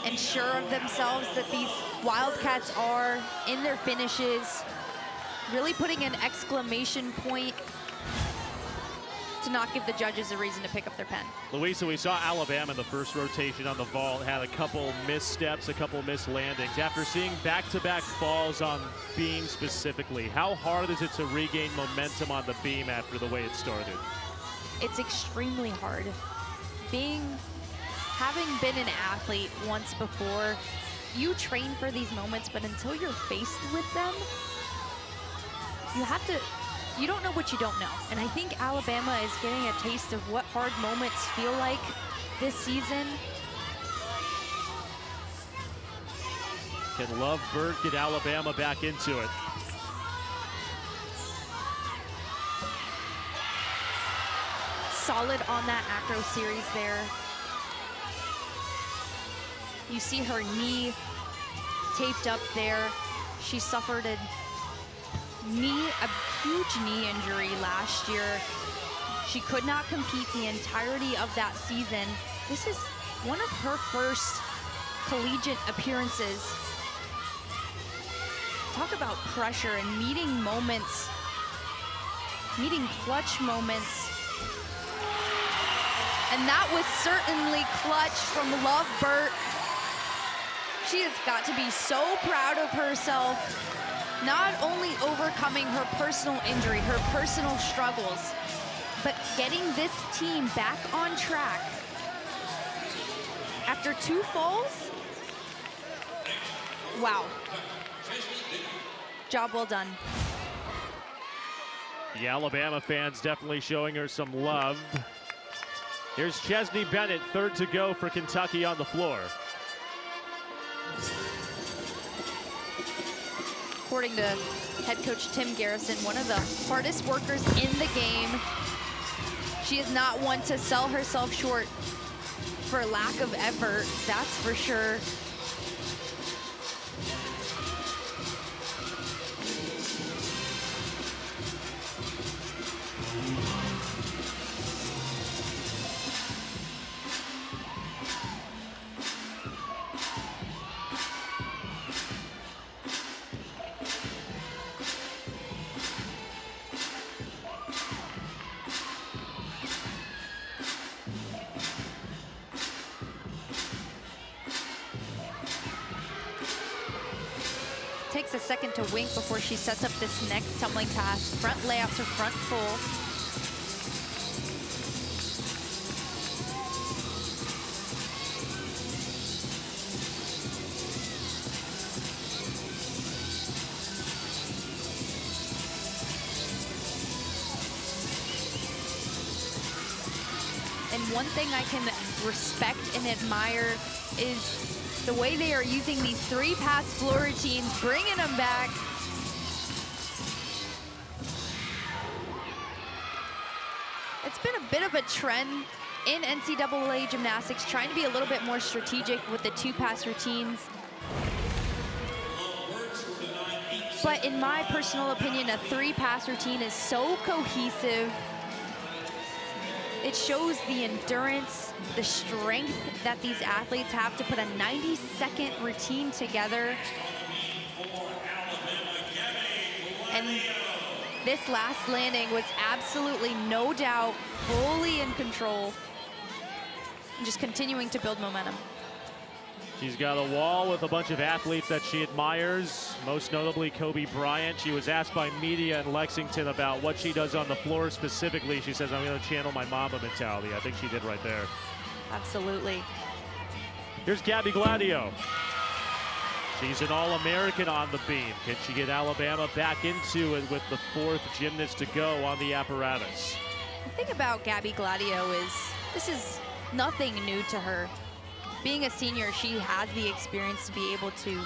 [SPEAKER 2] and sure of themselves that these Wildcats are in their finishes. Really putting an exclamation point to not give the judges a reason to pick up their pen.
[SPEAKER 1] Louisa, we saw Alabama in the first rotation on the vault, had a couple missteps, a couple missed landings. After seeing back-to-back falls on beam specifically, how hard is it to regain momentum on the beam after the way it started?
[SPEAKER 2] It's extremely hard. Having been an athlete once before, you train for these moments, but until you're faced with them, you don't know what you don't know. And I think Alabama is getting a taste of what hard moments feel like this season.
[SPEAKER 1] Can Love Burt get Alabama back into it?
[SPEAKER 2] Solid on that acro series there. You see her knee taped up there. She suffered a huge knee injury last year. She could not compete the entirety of that season. This is one of her first collegiate appearances. Talk about pressure and meeting moments, meeting clutch moments. And that was certainly clutch from Love Burt. She has got to be so proud of herself, not only overcoming her personal injury, her personal struggles, but getting this team back on track. After 2 falls, wow. Job well done.
[SPEAKER 1] The Alabama fans definitely showing her some love. Here's Chesney Bennett, third to go for Kentucky on the floor.
[SPEAKER 2] According to head coach Tim Garrison, one of the hardest workers in the game. She is not one to sell herself short for lack of effort, that's for sure. Takes a second to wink before she sets up this next tumbling pass. Front layout to front full. one thing I can respect and admire is the way they are using these 3-pass floor routines, bringing them back. It's been a bit of a trend in NCAA gymnastics, trying to be a little bit more strategic with the 2-pass routines. But in my personal opinion, a 3-pass routine is so cohesive. It shows the endurance, the strength that these athletes have to put a 90-second routine together. And this last landing was absolutely, no doubt, fully in control. And just continuing to build momentum.
[SPEAKER 1] She's got a wall with a bunch of athletes that she admires, most notably Kobe Bryant. She was asked by media in Lexington about what she does on the floor specifically. She says, I'm going to channel my Mamba mentality. I think she did right there.
[SPEAKER 2] Absolutely.
[SPEAKER 1] Here's Gabby Gladio. She's an All-American on the beam. Can she get Alabama back into it with the 4th gymnast to go on the apparatus?
[SPEAKER 2] The thing about Gabby Gladio is this is nothing new to her. Being a senior, she has the experience to be able to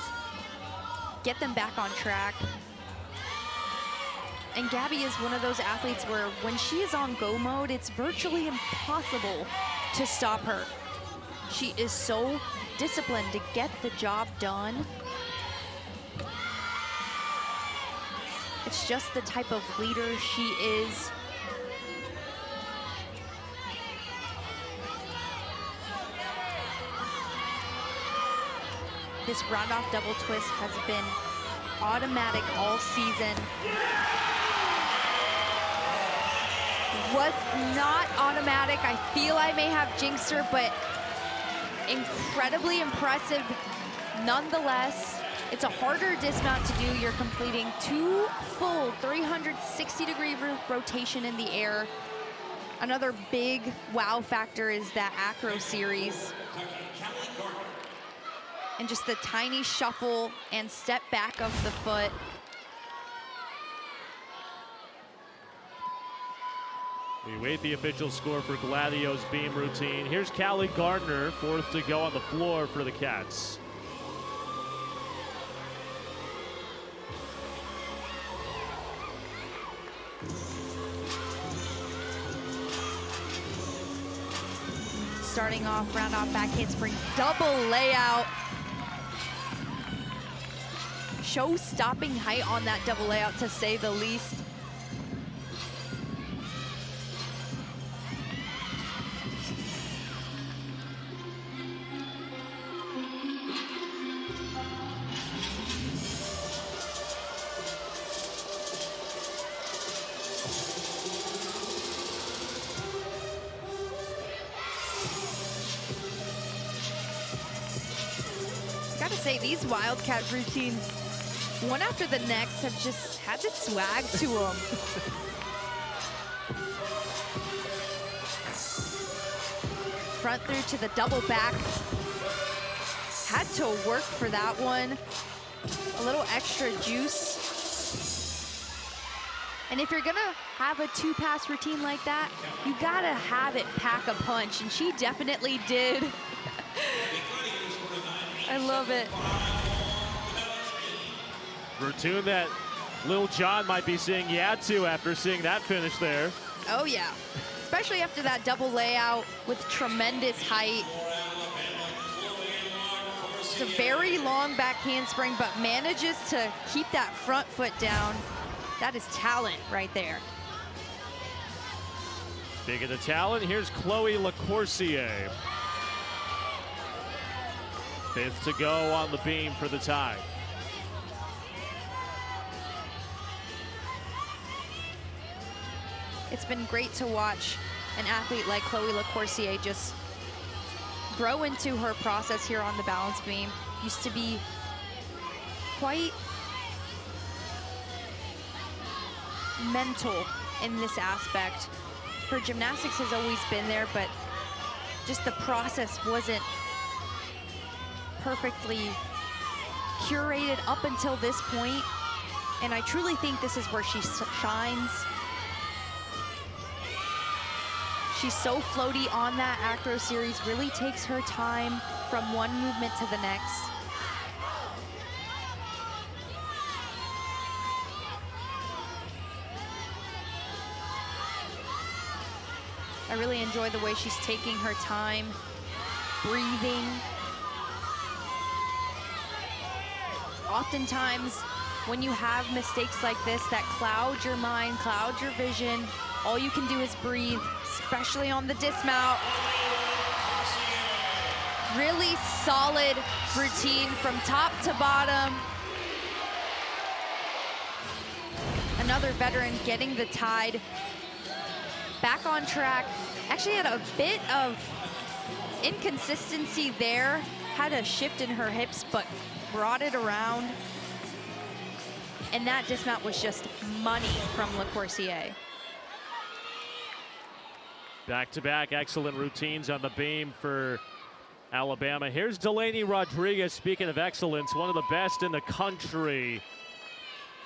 [SPEAKER 2] get them back on track. And Gabby is one of those athletes where when she is on go mode, it's virtually impossible to stop her. She is so disciplined to get the job done. It's just the type of leader she is. This round-off double twist has been automatic all season. Was not automatic. I feel I may have jinxed her, but incredibly impressive nonetheless. It's a harder dismount to do. You're completing 2 full 360-degree rotation in the air. Another big wow factor is that acro series. And just the tiny shuffle and step back of the foot.
[SPEAKER 1] We wait the official score for Gladio's beam routine. Here's Callie Gardner, 4th to go on the floor for the Cats.
[SPEAKER 2] Starting off, round off back handspring, double layout. Show-stopping height on that double layout, to say the least. Gotta say, these Wildcat routines, one after the next, have just had this swag to them. Front through to the double back. Had to work for that one. A little extra juice. And if you're gonna have a 2-pass routine like that, you gotta have it pack a punch, and she definitely did. I love it.
[SPEAKER 1] Routine that Lil Jon might be saying yeah to after seeing that finish there.
[SPEAKER 2] Oh yeah, especially after that double layout with tremendous height. It's a very long back handspring, but manages to keep that front foot down. That is talent right there.
[SPEAKER 1] Speaking of talent, here's Chloe LaCourcier. 5th to go on the beam for the Tide.
[SPEAKER 2] It's been great to watch an athlete like Chloe LaCourcier just grow into her process here on the balance beam. Used to be quite mental in this aspect. Her gymnastics has always been there, but just the process wasn't perfectly curated up until this point. And I truly think this is where she shines. She's so floaty on that acro series, really takes her time from one movement to the next. I really enjoy the way she's taking her time, breathing. Oftentimes, when you have mistakes like this that cloud your mind, cloud your vision, all you can do is breathe, especially on the dismount. Really solid routine from top to bottom. Another veteran getting the tide back on track. Actually had a bit of inconsistency there, had a shift in her hips, but brought it around. And that dismount was just money from LaCourcier.
[SPEAKER 1] Back-to-back excellent routines on the beam for Alabama. Here's Delaney Rodriguez, speaking of excellence, one of the best in the country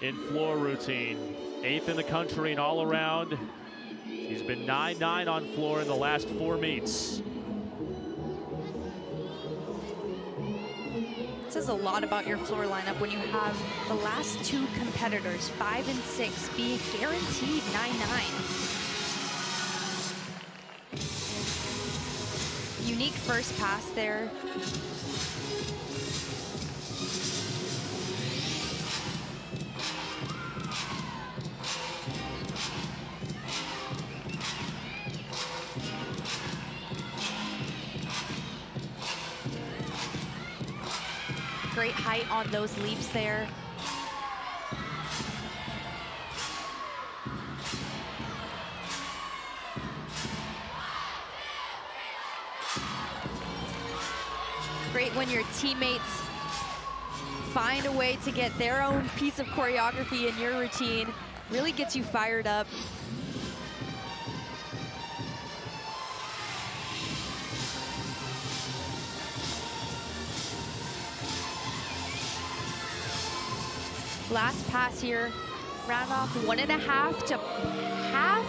[SPEAKER 1] in floor routine. 8th in the country and all around. She's been 9-9 on floor in the last 4 meets.
[SPEAKER 2] It says a lot about your floor lineup when you have the last 2 competitors, 5 and 6, be guaranteed 9-9. Unique first pass there. Great height on those leaps there. Great when your teammates find a way to get their own piece of choreography in your routine. Really gets you fired up. Last pass here, round off 1.5 to half.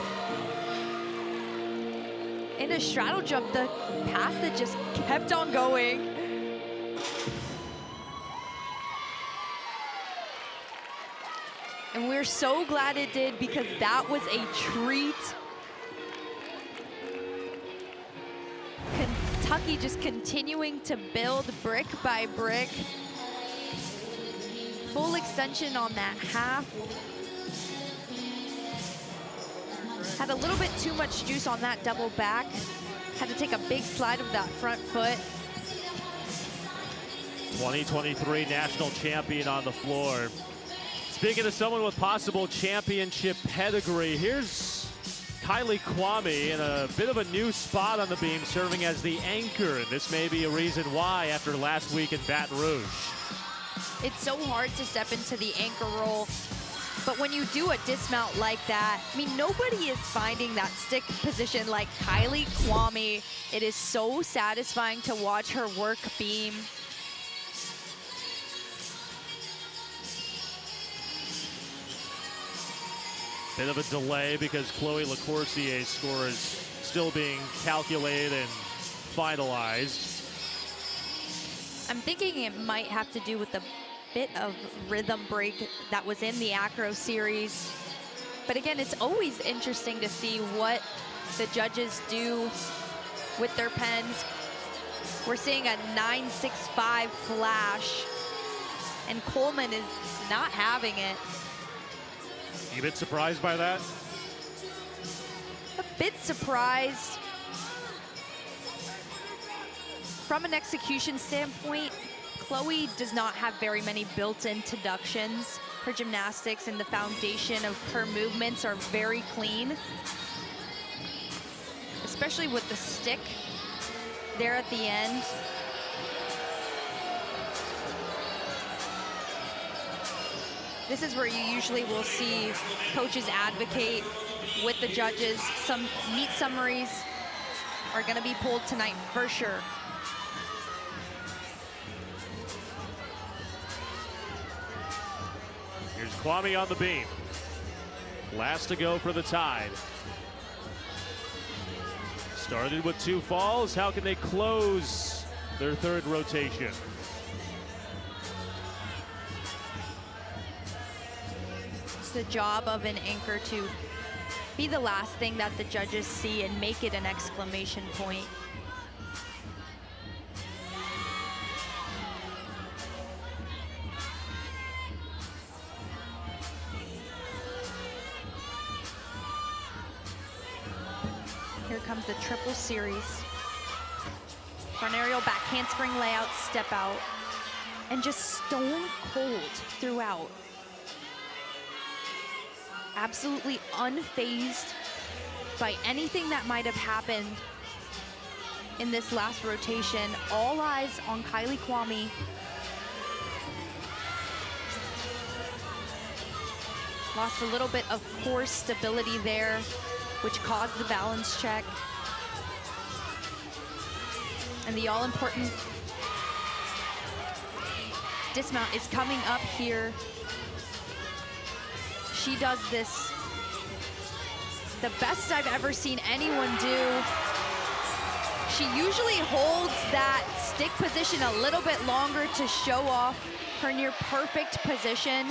[SPEAKER 2] In a straddle jump, the pass that just kept on going. And we're so glad it did, because that was a treat. Kentucky just continuing to build brick by brick. Full extension on that half. Had a little bit too much juice on that double back. Had to take a big slide of that front foot.
[SPEAKER 1] 2023 national champion on the floor. Speaking of someone with possible championship pedigree, here's Kylie Kwame in a bit of a new spot on the beam, serving as the anchor. This may be a reason why after last week in Baton Rouge.
[SPEAKER 2] It's so hard to step into the anchor role, but when you do a dismount like that, I mean, nobody is finding that stick position like Kylie Kwame. It is so satisfying to watch her work beam.
[SPEAKER 1] Bit of a delay because Chloe LaCourcier's score is still being calculated and finalized.
[SPEAKER 2] I'm thinking it might have to do with the bit of rhythm break that was in the acro series. But again, it's always interesting to see what the judges do with their pens. We're seeing a 9.65 flash, and Coleman is not having it.
[SPEAKER 1] You a bit surprised by that?
[SPEAKER 2] A bit surprised. From an execution standpoint, Chloe does not have very many built-in deductions. Her gymnastics and the foundation of her movements are very clean, especially with the stick there at the end. This is where you usually will see coaches advocate with the judges. Some meet summaries are going to be pulled tonight for sure.
[SPEAKER 1] Here's Kwame on the beam. Last to go for the Tide. Started with 2 falls. How can they close their third rotation?
[SPEAKER 2] It's the job of an anchor to be the last thing that the judges see and make it an exclamation point. Here comes the triple series. Front aerial, back handspring layout, step out, and just stone cold throughout. Absolutely unfazed by anything that might have happened in this last rotation. All eyes on Kylie Kwame. Lost a little bit of core stability there, which caused the balance check. And the all-important dismount is coming up here. She does this the best I've ever seen anyone do. She usually holds that stick position a little bit longer to show off her near perfect position.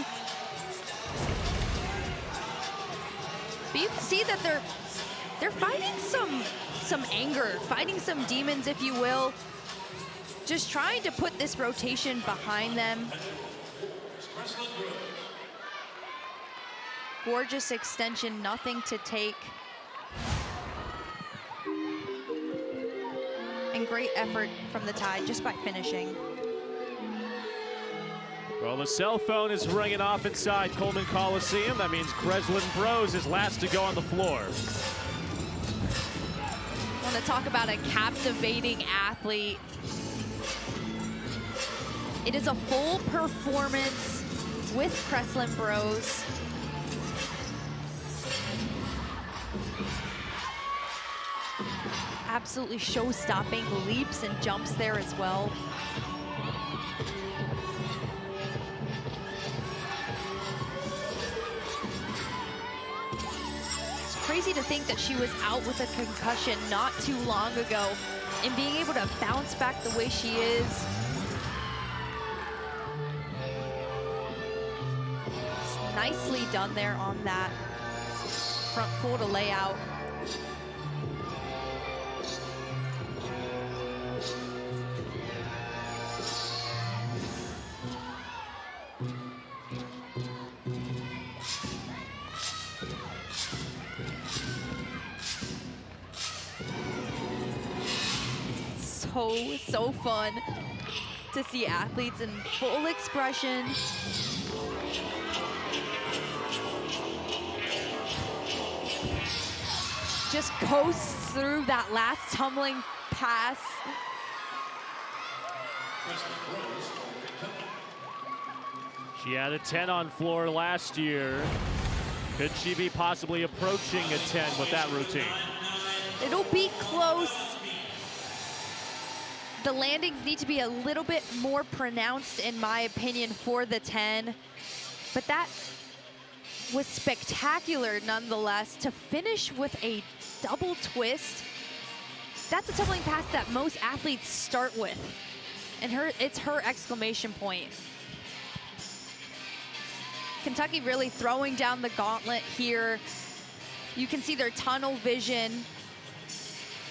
[SPEAKER 2] But you can see that they're fighting some anger, fighting some demons, if you will. Just trying to put this rotation behind them. Gorgeous extension, nothing to take. And great effort from the Tide just by finishing.
[SPEAKER 1] Well, the cell phone is ringing off inside Coleman Coliseum. That means Kreslin Brose is last to go on the floor.
[SPEAKER 2] I want to talk about a captivating athlete. It is a full performance with Kreslin Brose. Absolutely show-stopping leaps and jumps there as well. It's crazy to think that she was out with a concussion not too long ago, and being able to bounce back the way she is. It's nicely done there on that front Florida layout. So fun to see athletes in full expression. Just coasts through that last tumbling pass.
[SPEAKER 1] She had a 10 on floor last year. Could she be possibly approaching a 10 with that routine?
[SPEAKER 2] It'll be close. The landings need to be a little bit more pronounced, in my opinion, for the 10. But that was spectacular nonetheless. To finish with a double twist, that's a tumbling pass that most athletes start with. And it's her exclamation point. Kentucky really throwing down the gauntlet here. You can see their tunnel vision,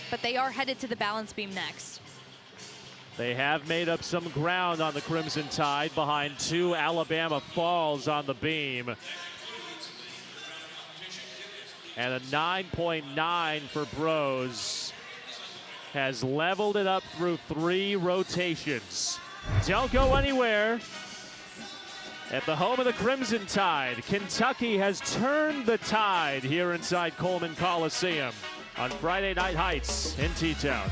[SPEAKER 2] but they are headed to the balance beam next.
[SPEAKER 1] They have made up some ground on the Crimson Tide behind 2 Alabama falls on the beam. And a 9.9 for Brose has leveled it up through 3 rotations. Don't go anywhere. At the home of the Crimson Tide, Kentucky has turned the tide here inside Coleman Coliseum on Friday Night Heights in T-Town.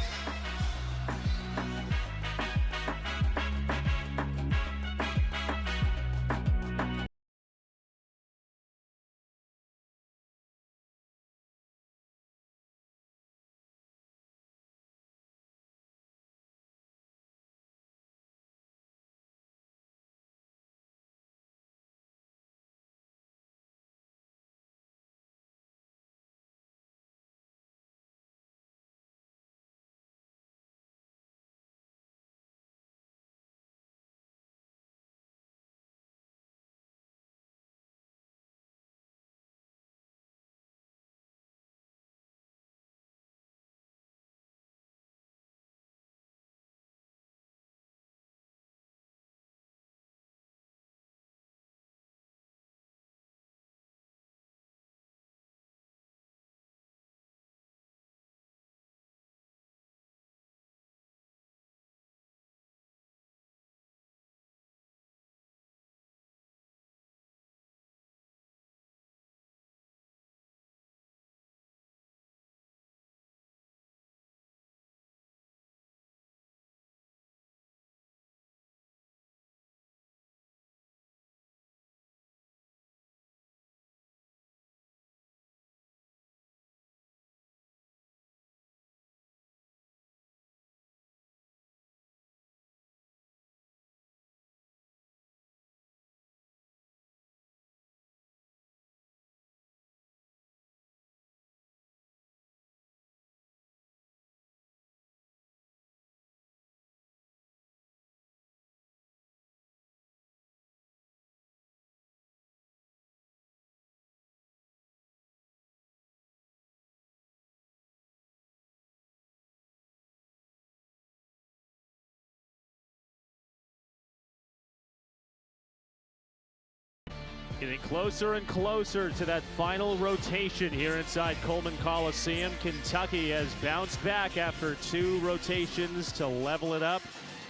[SPEAKER 1] Getting closer and closer to that final rotation here inside Coleman Coliseum. Kentucky has bounced back after 2 rotations to level it up,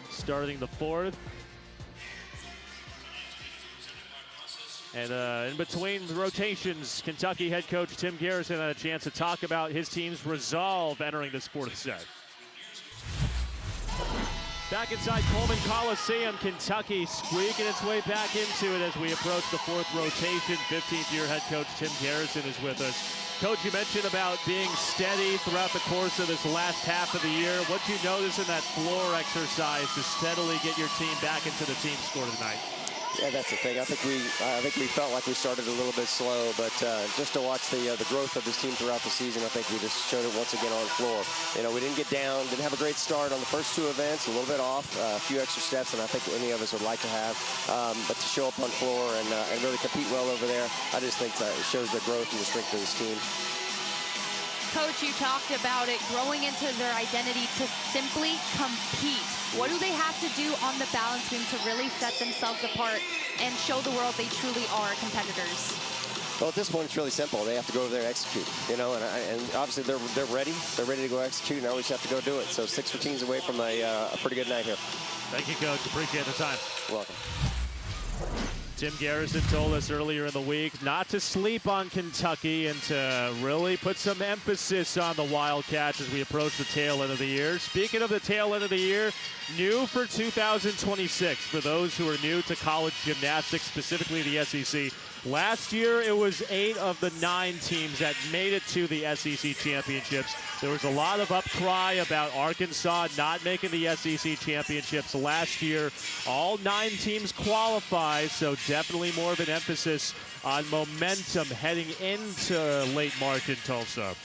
[SPEAKER 1] starting the 4th. And in between the rotations, Kentucky head coach Tim Garrison had a chance to talk about his team's resolve entering this 4th set. Back inside Coleman Coliseum, Kentucky squeaking its way back into it as we approach the 4th rotation. 15th-year head coach Tim Garrison is with us. Coach, you mentioned about being steady throughout the course of this last half of the year. What do you notice in that floor exercise to steadily get your team back into the team score tonight?
[SPEAKER 6] Yeah, that's the thing. I think we felt like we started a little bit slow, but just to watch the growth of this team throughout the season, I think we just showed it once again on the floor. You know, we didn't get down, didn't have a great start on the first 2 events, a little bit off, a few extra steps than I think any of us would like to have. But to show up on floor and really compete well over there, I just think that it shows the growth and the strength of this team.
[SPEAKER 2] Coach, you talked about it growing into their identity to simply compete. What do they have to do on the balance beam to really set themselves apart and show the world they truly are competitors?
[SPEAKER 6] Well, at this point, it's really simple. They have to go over there and execute, you know, and obviously they're ready. They're ready to go execute. Now we just have to go do it. So 6 routines away from a pretty good night here.
[SPEAKER 1] Thank you, Coach. Appreciate the time.
[SPEAKER 6] You're welcome.
[SPEAKER 1] Tim Garrison told us earlier in the week not to sleep on Kentucky and to really put some emphasis on the Wildcats as we approach the tail end of the year. Speaking of the tail end of the year, new for 2026 for those who are new to college gymnastics, specifically the SEC. Last year, it was 8 of the 9 teams that made it to the SEC championships. There was a lot of upcry about Arkansas not making the SEC championships last year. All 9 teams qualify, so definitely more of an emphasis on momentum heading into late March in Tulsa.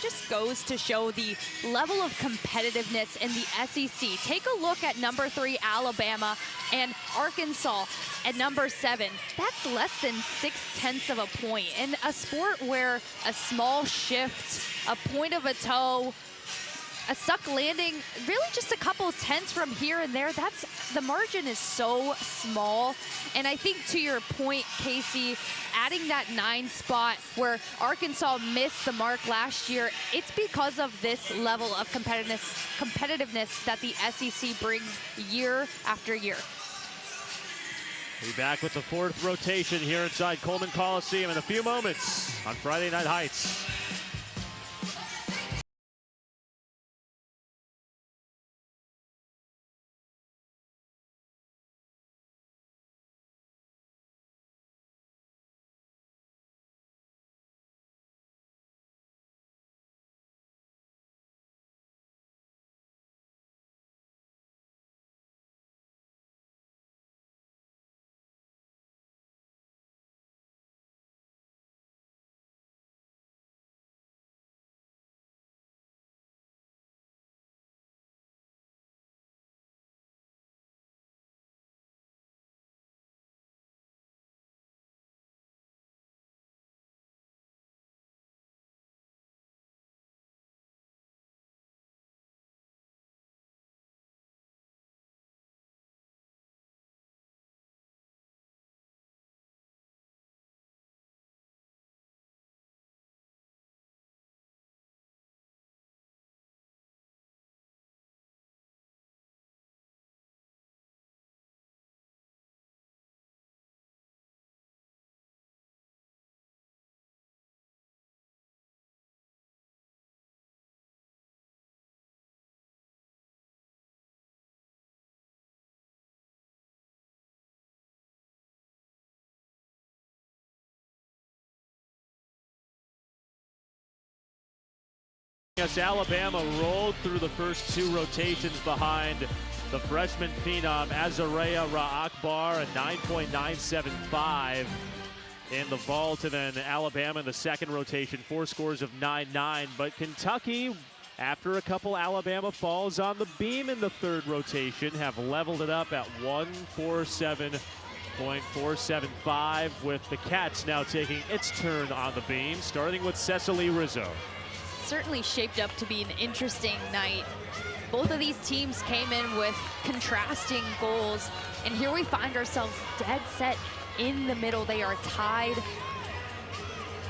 [SPEAKER 2] Just goes to show the level of competitiveness in the SEC. Take a look at number 3 Alabama and Arkansas at number 7. That's less than 0.6 of a point. In a sport where a small shift, a point of a toe, a suck landing, really just a couple tenths from here and there, the margin is so small. And I think to your point, Casey, adding that 9 spot where Arkansas missed the mark last year, it's because of this level of competitiveness that the SEC brings year after year.
[SPEAKER 1] We'll be back with the 4th rotation here inside Coleman Coliseum in a few moments on Friday Night Heights. Yes, Alabama rolled through the first 2 rotations behind the freshman phenom Azariah Ra-Akbar, a 9.975 in the vault, and then Alabama in the 2nd rotation, 4 scores of 9.9. But Kentucky, after a couple Alabama falls on the beam in the 3rd rotation, have leveled it up at 147.475, with the Cats now taking its turn on the beam, starting with Cecily Rizzo.
[SPEAKER 2] Certainly shaped up to be an interesting night Both of these teams came in with contrasting goals, and here we find ourselves dead set in the middle. They are tied,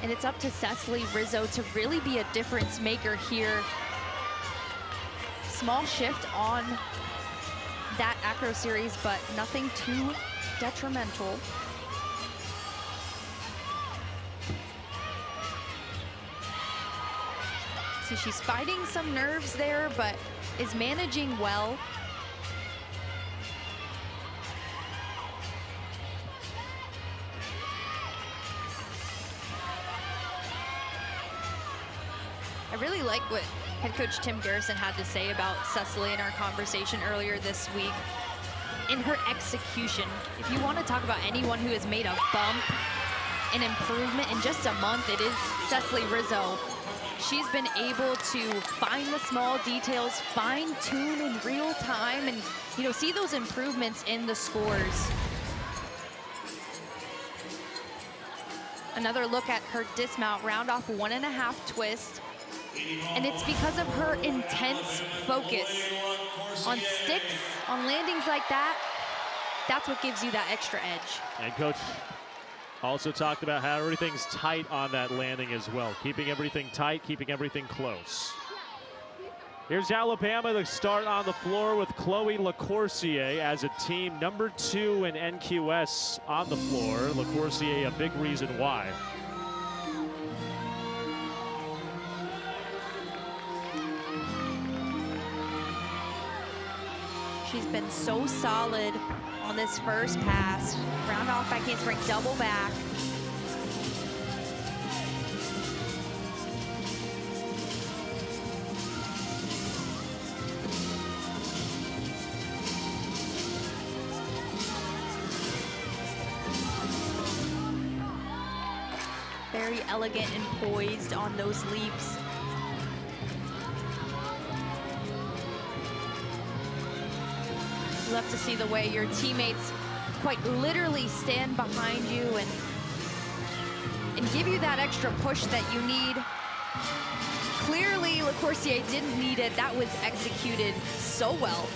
[SPEAKER 2] and it's up to Cecily Rizzo to really be a difference maker here. Small shift on that acro series, but nothing too detrimental. So she's fighting some nerves there, but is managing well. I really like what head coach Tim Garrison had to say about Cecily in our conversation earlier this week. In her execution, if you want to talk about anyone who has made a bump, an improvement in just a month, it is Cecily Rizzo. She's been able to find the small details, fine tune in real time, and see those improvements in the scores. Another look at her dismount, round off 1.5 twist. And it's because of her intense focus on sticks, on landings like that. That's what gives you that extra edge.
[SPEAKER 1] And coach also talked about how everything's tight on that landing as well. Keeping everything tight, keeping everything close. Here's Alabama to start on the floor with Chloe LaCourcier as a team number 2 in NQS on the floor. LaCourcier, a big reason why.
[SPEAKER 2] She's been so solid on this first pass. Round off back handspring, double back. Very elegant and poised on those leaps. You love to see the way your teammates quite literally stand behind you and give you that extra push that you need. Clearly, LaCourcier didn't need it. That was executed so well.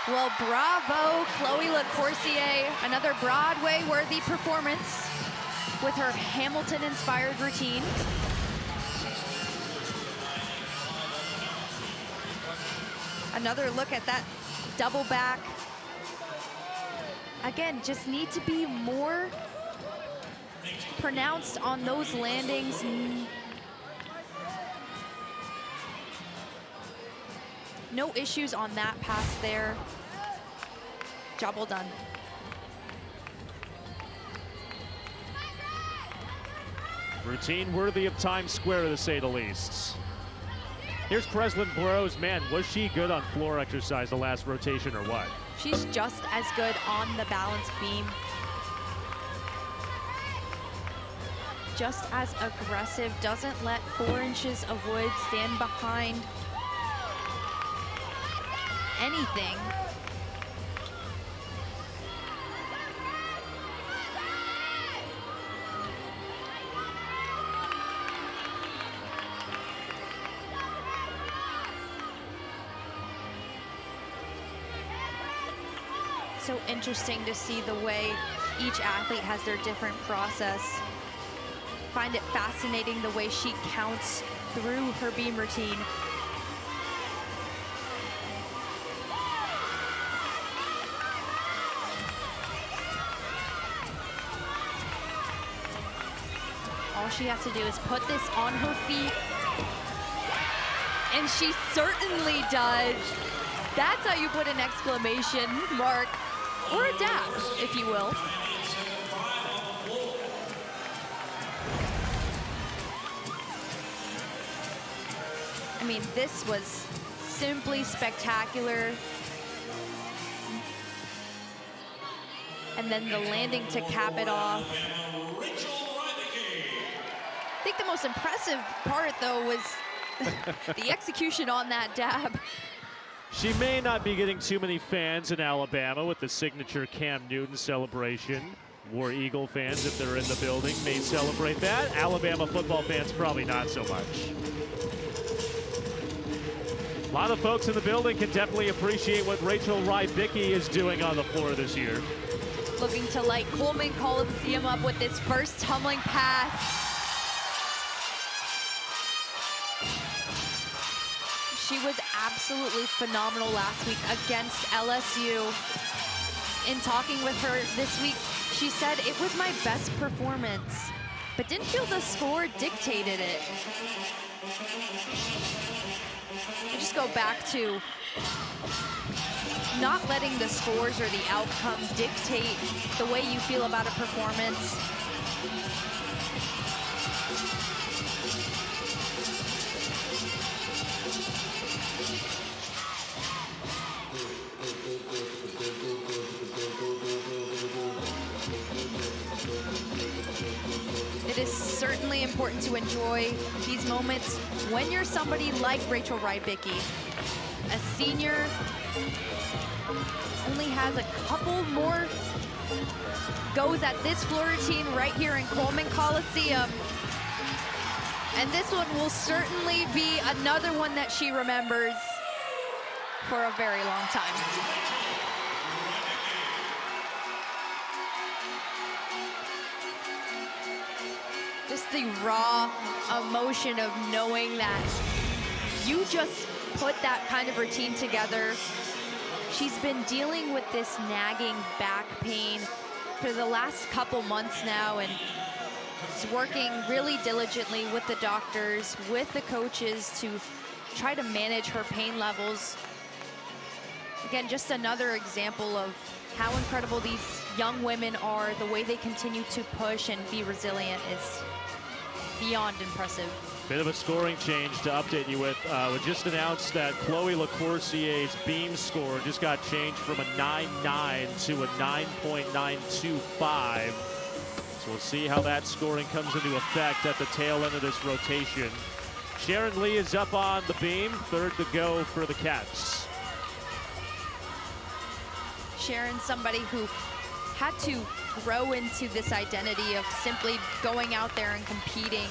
[SPEAKER 2] Well, bravo, Chloe LaCourcier. Another Broadway-worthy performance with her Hamilton-inspired routine. Another look at that double back. Again, just need to be more pronounced on those landings. No issues on that pass there. Job well done.
[SPEAKER 1] Routine worthy of Times Square, to say the least. Here's Kreslin Burrows. Man, was she good on floor exercise the last rotation or what?
[SPEAKER 2] She's just as good on the balance beam. Just as aggressive, doesn't let 4 inches of wood stand behind anything. So interesting to see the way each athlete has their different process. Find it fascinating the way she counts through her beam routine. All she has to do is put this on her feet. And she certainly does. That's how you put an exclamation mark, or a dash, if you will. I mean, this was simply spectacular. And then the landing to cap it off. I think the most impressive part, though, was the execution on that dab.
[SPEAKER 1] She may not be getting too many fans in Alabama with the signature Cam Newton celebration. War Eagle fans, if they're in the building, may celebrate that. Alabama football fans, probably not so much. A lot of folks in the building can definitely appreciate what Rachel Rybicki is doing on the floor this year.
[SPEAKER 2] Looking to light Coleman Coliseum up with this first tumbling pass. She was absolutely phenomenal last week against LSU. In talking with her this week, she said it was my best performance, but didn't feel the score dictated it. I just go back to not letting the scores or the outcome dictate the way you feel about a performance. It is certainly important to enjoy these moments when you're somebody like Rachel Rybicki, a senior, only has a couple more goes at this floor routine right here in Coleman Coliseum. And this one will certainly be another one that she remembers for a very long time. Just the raw emotion of knowing that you just put that kind of routine together. She's been dealing with this nagging back pain for the last couple months now, and is working really diligently with the doctors, with the coaches to try to manage her pain levels. Again, just another example of how incredible these young women are. The way they continue to push and be resilient is beyond impressive.
[SPEAKER 1] Bit of a scoring change to update you with. We just announced that Chloe LaCoursier's beam score just got changed from a 9.9 to a 9.925. So we'll see how that scoring comes into effect at the tail end of this rotation. Sharon Lee is up on the beam, third to go for the Cats.
[SPEAKER 2] Sharon, somebody who had to grow into this identity of simply going out there and competing.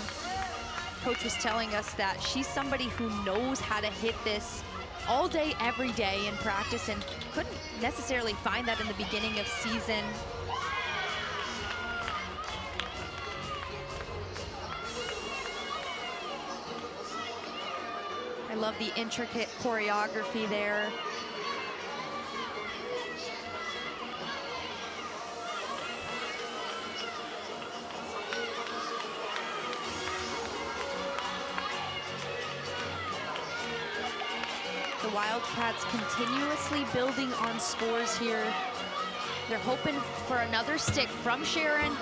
[SPEAKER 2] Coach was telling us that she's somebody who knows how to hit this all day, every day in practice, and couldn't necessarily find that in the beginning of season. I love the intricate choreography there. The Wildcats continuously building on scores here. They're hoping for another stick from Sharon.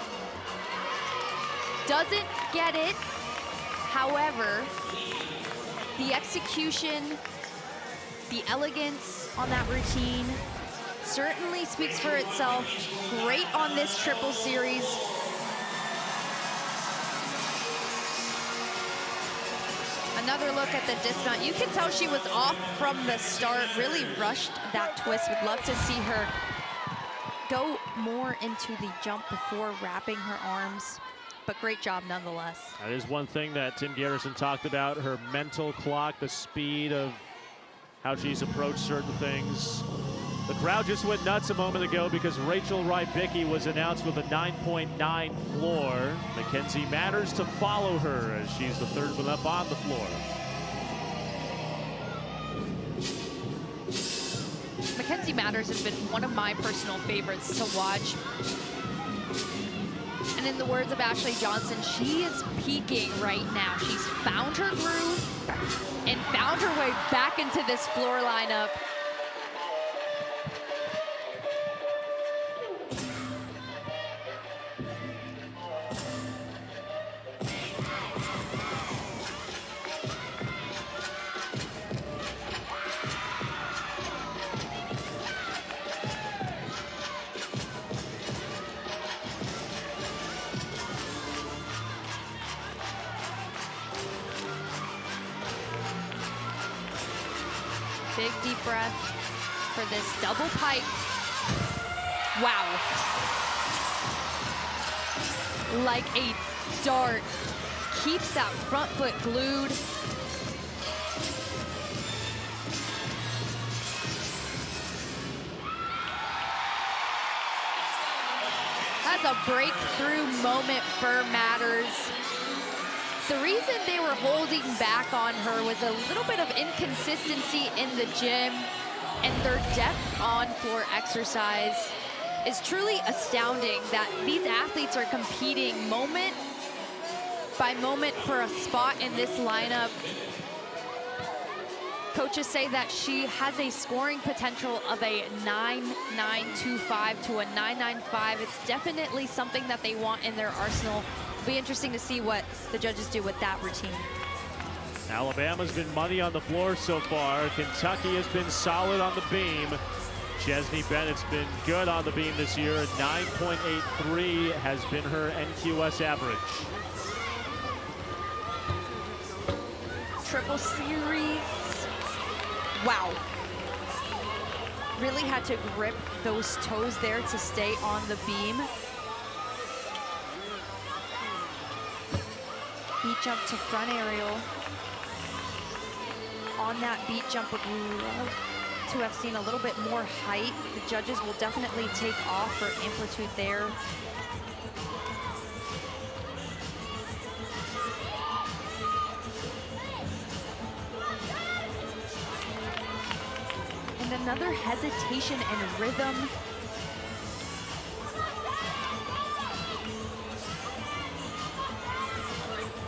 [SPEAKER 2] Doesn't get it. However, the execution, the elegance on that routine certainly speaks for itself. Great on this triple series. Another look at the dismount. You can tell she was off from the start, really rushed that twist. Would love to see her go more into the jump before wrapping her arms, but great job nonetheless.
[SPEAKER 1] That is one thing that Tim Garrison talked about, her mental clock, the speed of how she's approached certain things. The crowd just went nuts a moment ago because Rachel Rybicki was announced with a 9.9 floor. Mackenzie Matters to follow her as she's the third one up on the floor.
[SPEAKER 2] Mackenzie Matters has been one of my personal favorites to watch. And in the words of Ashley Johnson, she is peaking right now. She's found her groove and found her way back into this floor lineup. Big deep breath for this double pike. Wow. Like a dart. Keeps that front foot glued. Has a breakthrough moment for Matters. The reason they were holding back on her was a little bit of inconsistency in the gym, and their depth on floor exercise is truly astounding that these athletes are competing moment by moment for a spot in this lineup. Coaches say that she has a scoring potential of a 9.925 to a 9.95. It's definitely something that they want in their arsenal. It'll be interesting to see what the judges do with that routine.
[SPEAKER 1] Alabama's been money on the floor so far. Kentucky has been solid on the beam. Chesney Bennett's been good on the beam this year. 9.83 has been her NQS average.
[SPEAKER 2] Triple series. Wow. Really had to grip those toes there to stay on the beam. Beat jump to front aerial. On that beat jump, would love to have seen a little bit more height. The judges will definitely take off for amplitude there. And another hesitation and rhythm.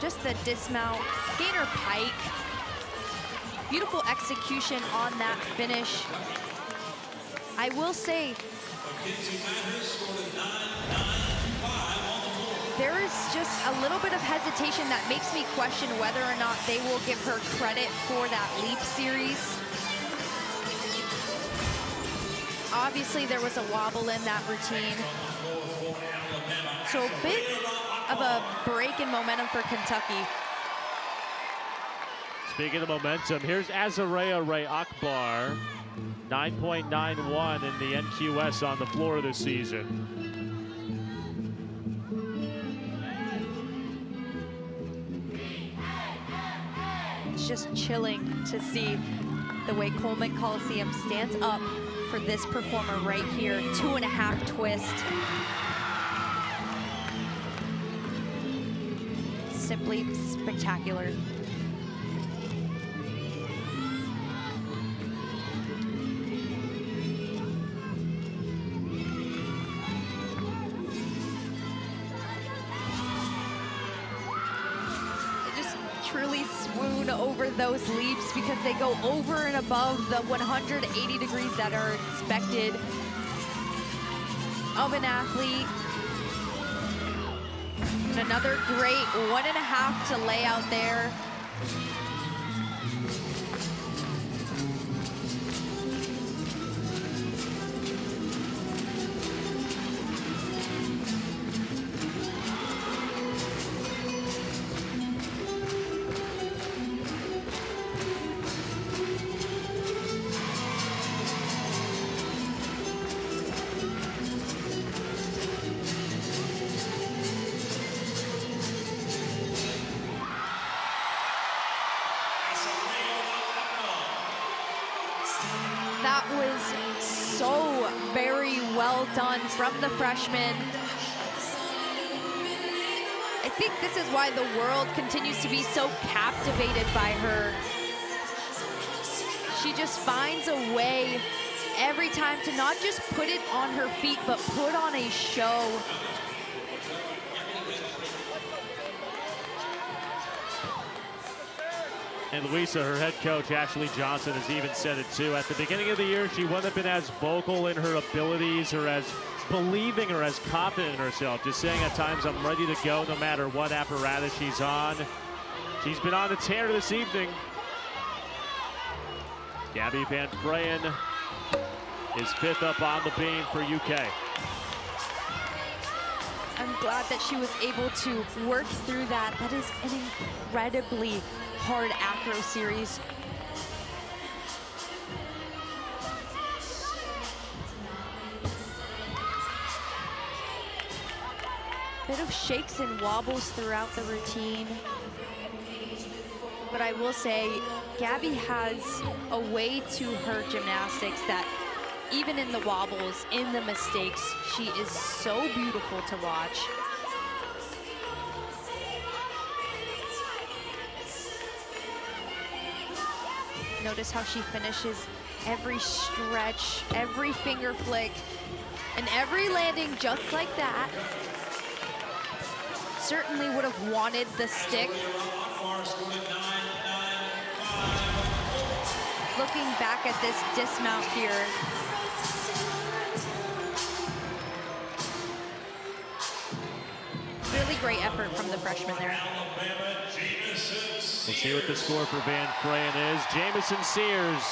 [SPEAKER 2] Just the dismount, gainer pike. Beautiful execution on that finish. I will say, there is just a little bit of hesitation that makes me question whether or not they will give her credit for that leap series. Obviously, there was a wobble in that routine. So a bit of a break in momentum for Kentucky.
[SPEAKER 1] Speaking of momentum, here's Azarea Ray Akbar, 9.91 in the NQS on the floor this season.
[SPEAKER 2] It's just chilling to see the way Coleman Coliseum stands up for this performer right here. 2.5 twist. Simply spectacular. Truly swoon over those leaps because they go over and above the 180 degrees that are expected of an athlete. And another great 1.5 to lay out there. That was so very well done from the freshman. I think this is why the world continues to be so captivated by her. She just finds a way every time to not just put it on her feet, but put on a show.
[SPEAKER 1] And Louisa, her head coach, Ashley Johnson, has even said it too. At the beginning of the year, she wouldn't have been as vocal in her abilities or as believing or as confident in herself. Just saying at times, I'm ready to go no matter what apparatus she's on. She's been on a tear this evening. Gabby Van Freyen is 5th up on the beam for UK.
[SPEAKER 2] I'm glad that she was able to work through that. That is an incredibly hard acro series. bit of shakes and wobbles throughout the routine. But I will say, Gabby has a way to her gymnastics that even in the wobbles, in the mistakes, she is so beautiful to watch. Notice how she finishes every stretch, every finger flick, and every landing just like that. Certainly would have wanted the stick. Looking back at this dismount here, really great effort from the freshman there.
[SPEAKER 1] We'll see what the score for Van Freyen is. Jamison Sears.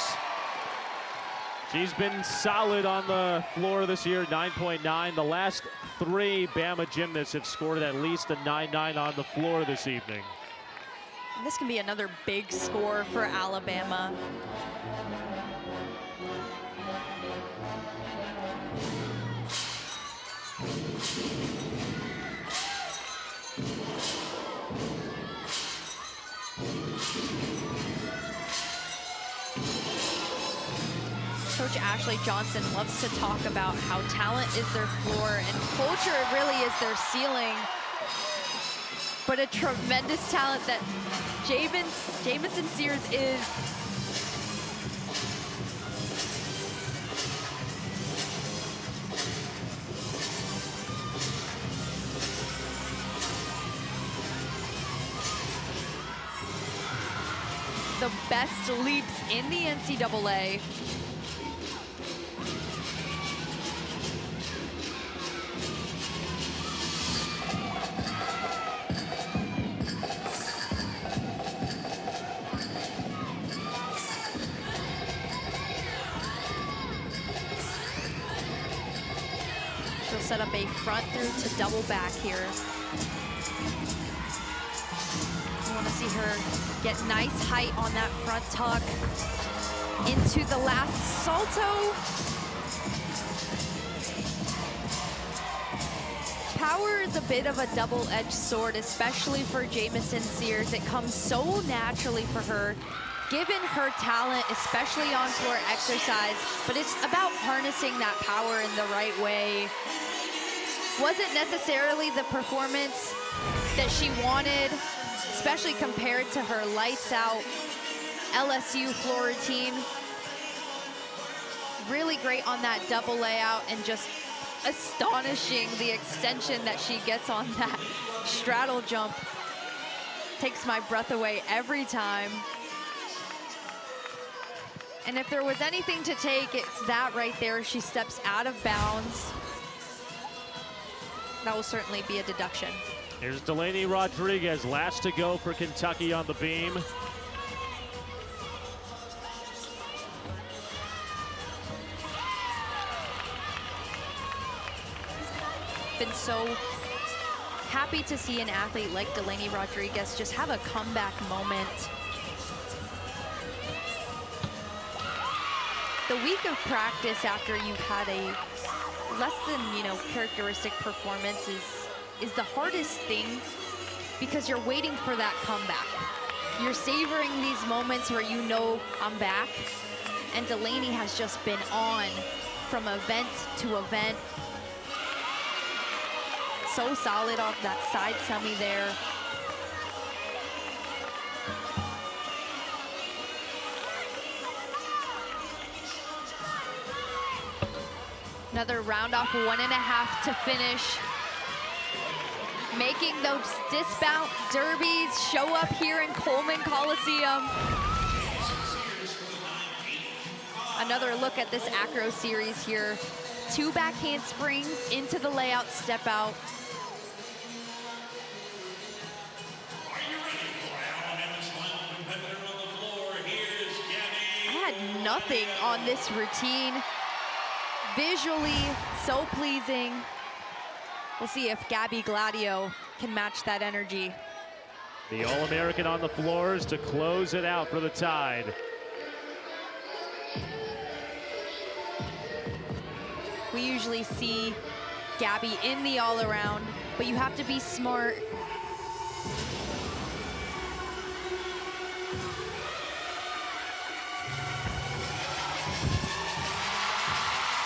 [SPEAKER 1] She's been solid on the floor this year, 9.9. The last 3 Bama gymnasts have scored at least a 9.9 on the floor this evening.
[SPEAKER 2] This can be another big score for Alabama. Coach Ashley Johnson loves to talk about how talent is their floor and culture really is their ceiling. But a tremendous talent that Jamison Sears is. The best leaps in the NCAA. She'll set up a front through to double back here. You want to see her get nice height on that front tuck into the last salto. Power is a bit of a double-edged sword, especially for Jamison Sears. It comes so naturally for her, given her talent, especially on floor exercise, but it's about harnessing that power in the right way. Wasn't necessarily the performance that she wanted, especially compared to her lights out LSU floor routine. Really great on that double layout and just astonishing the extension that she gets on that straddle jump. Takes my breath away every time. And if there was anything to take, it's that right there. She steps out of bounds. That will certainly be a deduction.
[SPEAKER 1] Here's Delaney Rodriguez, last to go for Kentucky on the beam.
[SPEAKER 2] Been so happy to see an athlete like Delaney Rodriguez just have a comeback moment. The week of practice after you've had a less than, characteristic performance is the hardest thing because you're waiting for that comeback. You're savoring these moments where you know I'm back, and Delaney has just been on from event to event. So solid off that side semi there. Another round off 1.5 to finish. Making those dismount derbies show up here in Coleman Coliseum. Another look at this acro series here. 2 back handsprings into the layout step out. I had nothing on this routine. Visually so pleasing. We'll see if Gabby Gladio can match that energy.
[SPEAKER 1] The All-American on the floors to close it out for the Tide.
[SPEAKER 2] We usually see Gabby in the all-around, but you have to be smart.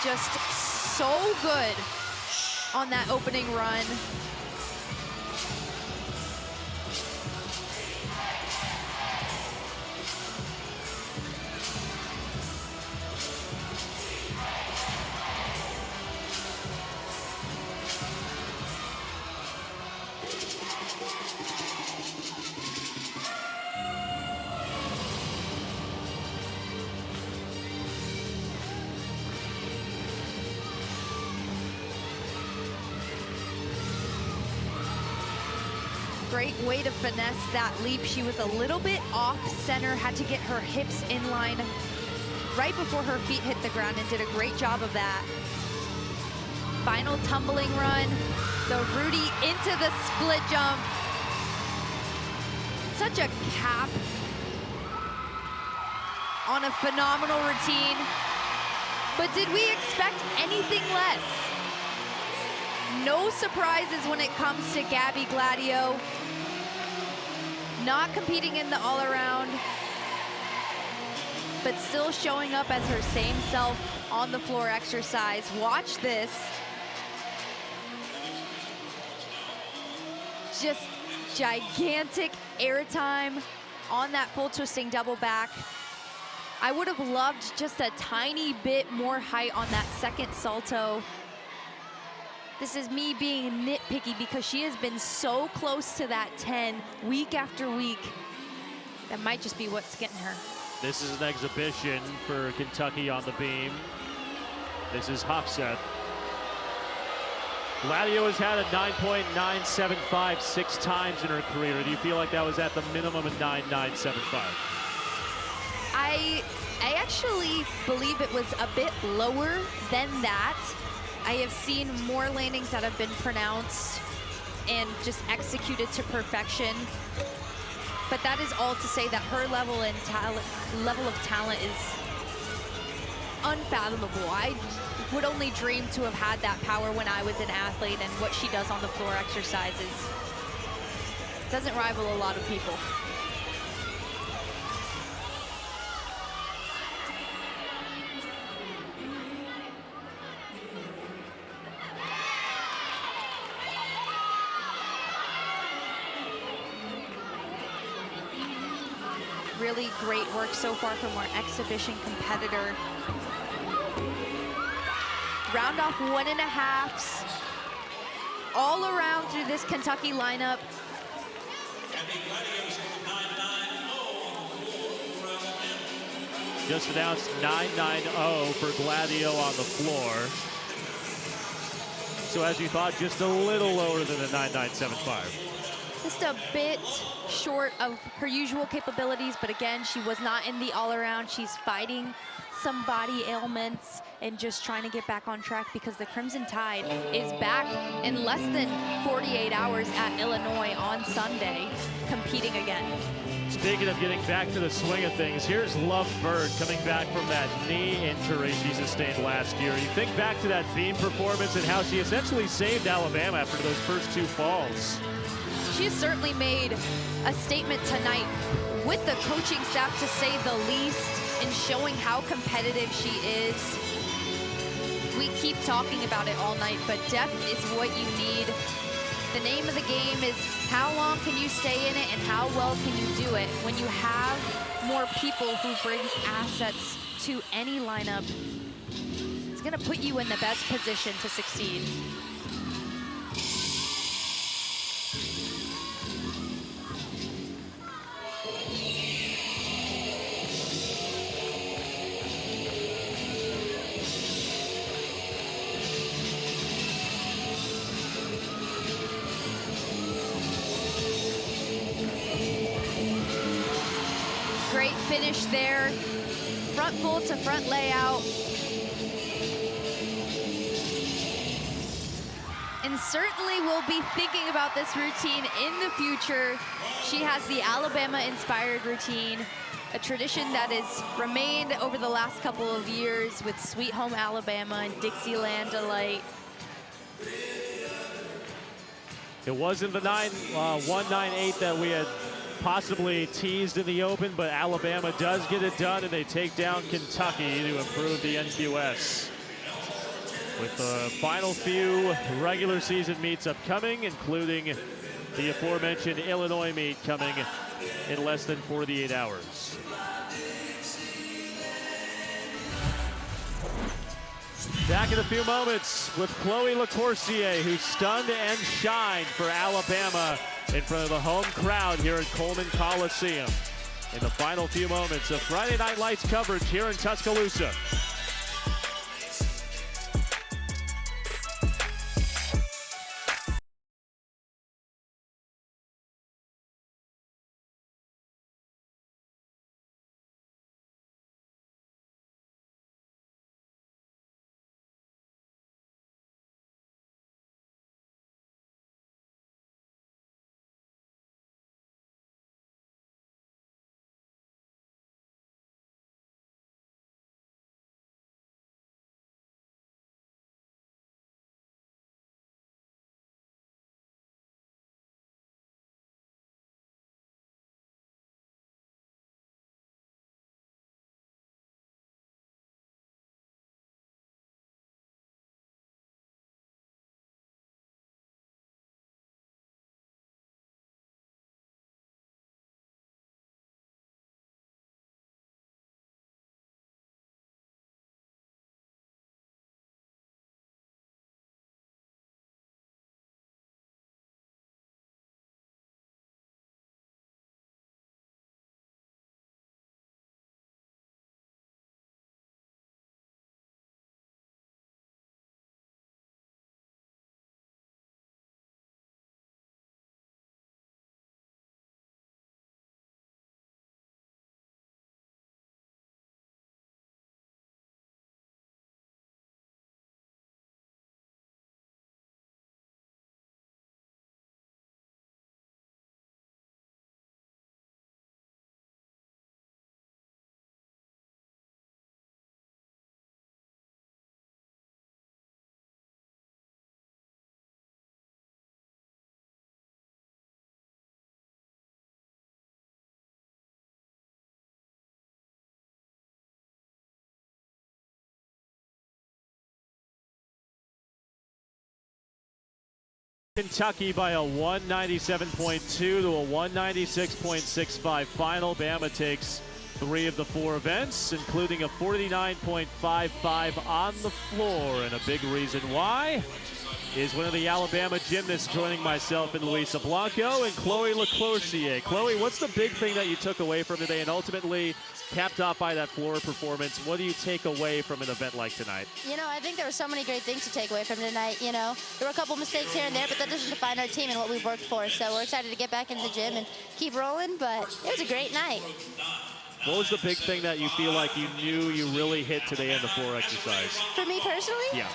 [SPEAKER 2] Just so good on that opening run. Great way to finesse that leap. She was a little bit off center, had to get her hips in line right before her feet hit the ground, and did a great job of that. Final tumbling run, the Rudy into the split jump. Such a cap on a phenomenal routine. But did we expect anything less? No surprises when it comes to Gabby Gladio. Not competing in the all-around, but still showing up as her same self on the floor exercise. Watch this. Just gigantic airtime on that full twisting double back. I would have loved just a tiny bit more height on that second salto. This is me being nitpicky because she has been so close to that 10 week after week. That might just be what's getting her.
[SPEAKER 1] This is an exhibition for Kentucky on the beam. This is Hafseth. Gladio has had a 9.975 6 times in her career. Do you feel like that was at the minimum of 9.975?
[SPEAKER 2] I actually believe it was a bit lower than that. I have seen more landings that have been pronounced and just executed to perfection. But that is all to say that her level of talent is unfathomable. I would only dream to have had that power when I was an athlete, and what she does on the floor exercises doesn't rival a lot of people. Really great work so far from our exhibition competitor. Round off 1.5s all around through this Kentucky lineup.
[SPEAKER 1] Just announced 9.90 for Gladio on the floor. So as you thought, just a little lower than the 9.975.
[SPEAKER 2] Just a bit short of her usual capabilities, but again, she was not in the all-around. She's fighting some body ailments and just trying to get back on track because the Crimson Tide is back in less than 48 hours at Illinois on Sunday, competing again.
[SPEAKER 1] Speaking of getting back to the swing of things, here's Love Bird coming back from that knee injury she sustained last year. You think back to that beam performance and how she essentially saved Alabama after those first 2 falls.
[SPEAKER 2] She has certainly made a statement tonight with the coaching staff, to say the least, in showing how competitive she is. We keep talking about it all night, but depth is what you need. The name of the game is how long can you stay in it and how well can you do it. When you have more people who bring assets to any lineup, it's gonna put you in the best position to succeed. Great finish there. Front full to front layout. And certainly we'll be thinking about this routine in the future. She has the Alabama-inspired routine, a tradition that has remained over the last couple of years with Sweet Home Alabama and Dixieland Delight.
[SPEAKER 1] It wasn't the 198 that we had possibly teased in the Open, but Alabama does get it done, and they take down Kentucky to improve the NQS. With the final few regular season meets upcoming, including the aforementioned Illinois meet coming in less than 48 hours. Back in a few moments with Chloe LaCourcier, who stunned and shined for Alabama in front of the home crowd here at Coleman Coliseum. In the final few moments of Friday Night Lights coverage here in Tuscaloosa. Kentucky by a 197.2 to a 196.65 final. Bama takes 3 of the 4 events, including a 49.55 on the floor. And a big reason why is one of the Alabama gymnasts joining myself and Luisa Blanco and Chloe LaCourcier. Chloe, what's the big thing that you took away from today, and ultimately capped off by that floor performance? What do you take away from an event like tonight?
[SPEAKER 7] You know, I think there were so many great things to take away from tonight. You know, there were a couple mistakes here and there, but that doesn't define our team and what we've worked for. So we're excited to get back into the gym and keep rolling, but it was a great night.
[SPEAKER 1] What was the big thing that you feel like you knew you really hit today in the floor exercise?
[SPEAKER 7] For me personally?
[SPEAKER 1] Yeah.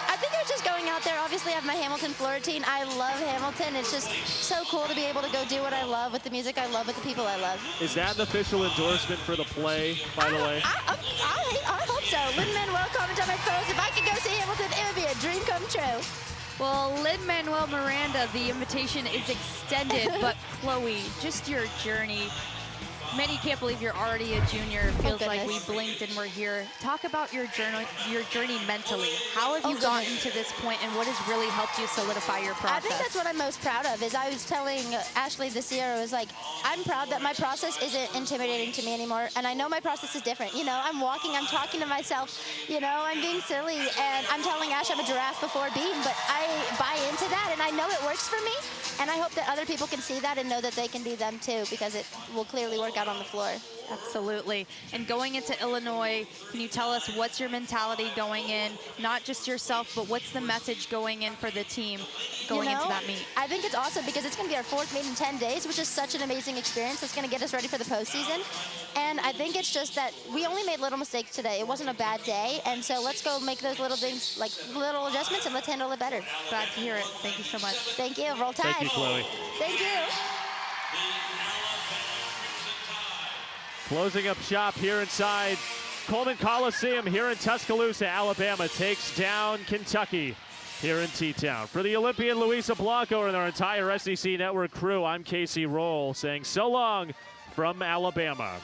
[SPEAKER 7] I think it was just going out there. Obviously, I have my Hamilton floor routine. I love Hamilton. It's just so cool to be able to go do what I love with the music I love, with the people I love.
[SPEAKER 1] Is that an official endorsement for the play, by the way?
[SPEAKER 7] I hope so. Lin-Manuel Miranda Pros. If I could go see Hamilton, it would be a dream come true.
[SPEAKER 2] Well, Lin-Manuel Miranda, the invitation is extended, but Chloe, just your journey. Many can't believe you're already a junior. It feels like we blinked and we're here. Talk about your journey mentally. How have you gotten to this point, and what has really helped you solidify your process?
[SPEAKER 7] I think that's what I'm most proud of. Is I was telling Ashley this year, I was like, I'm proud that my process isn't intimidating to me anymore, and I know my process is different. You know, I'm walking, I'm talking to myself, you know, I'm being silly, and I'm telling Ash I'm a giraffe before being, but I buy into that, and I know it works for me, and I hope that other people can see that and know that they can be them too, because it will clearly work out on the floor.
[SPEAKER 2] Absolutely. And going into Illinois, can you tell us what's your mentality going in? Not just yourself, but what's the message going in for the team going into that meet?
[SPEAKER 7] I think it's awesome because it's going to be our 4th meet in 10 days, which is such an amazing experience. That's going to get us ready for the postseason. And I think it's just that we only made little mistakes today. It wasn't a bad day. And so let's go make those little things, like little adjustments, and let's handle it better.
[SPEAKER 2] Glad to hear it. Thank you so much.
[SPEAKER 7] Thank you. Roll Tide.
[SPEAKER 1] Thank you, Chloe.
[SPEAKER 7] Thank you.
[SPEAKER 1] Closing up shop here inside Coleman Coliseum here in Tuscaloosa. Alabama takes down Kentucky here in T-Town. For the Olympian Luisa Blanco and our entire SEC Network crew, I'm Casey Roll saying so long from Alabama.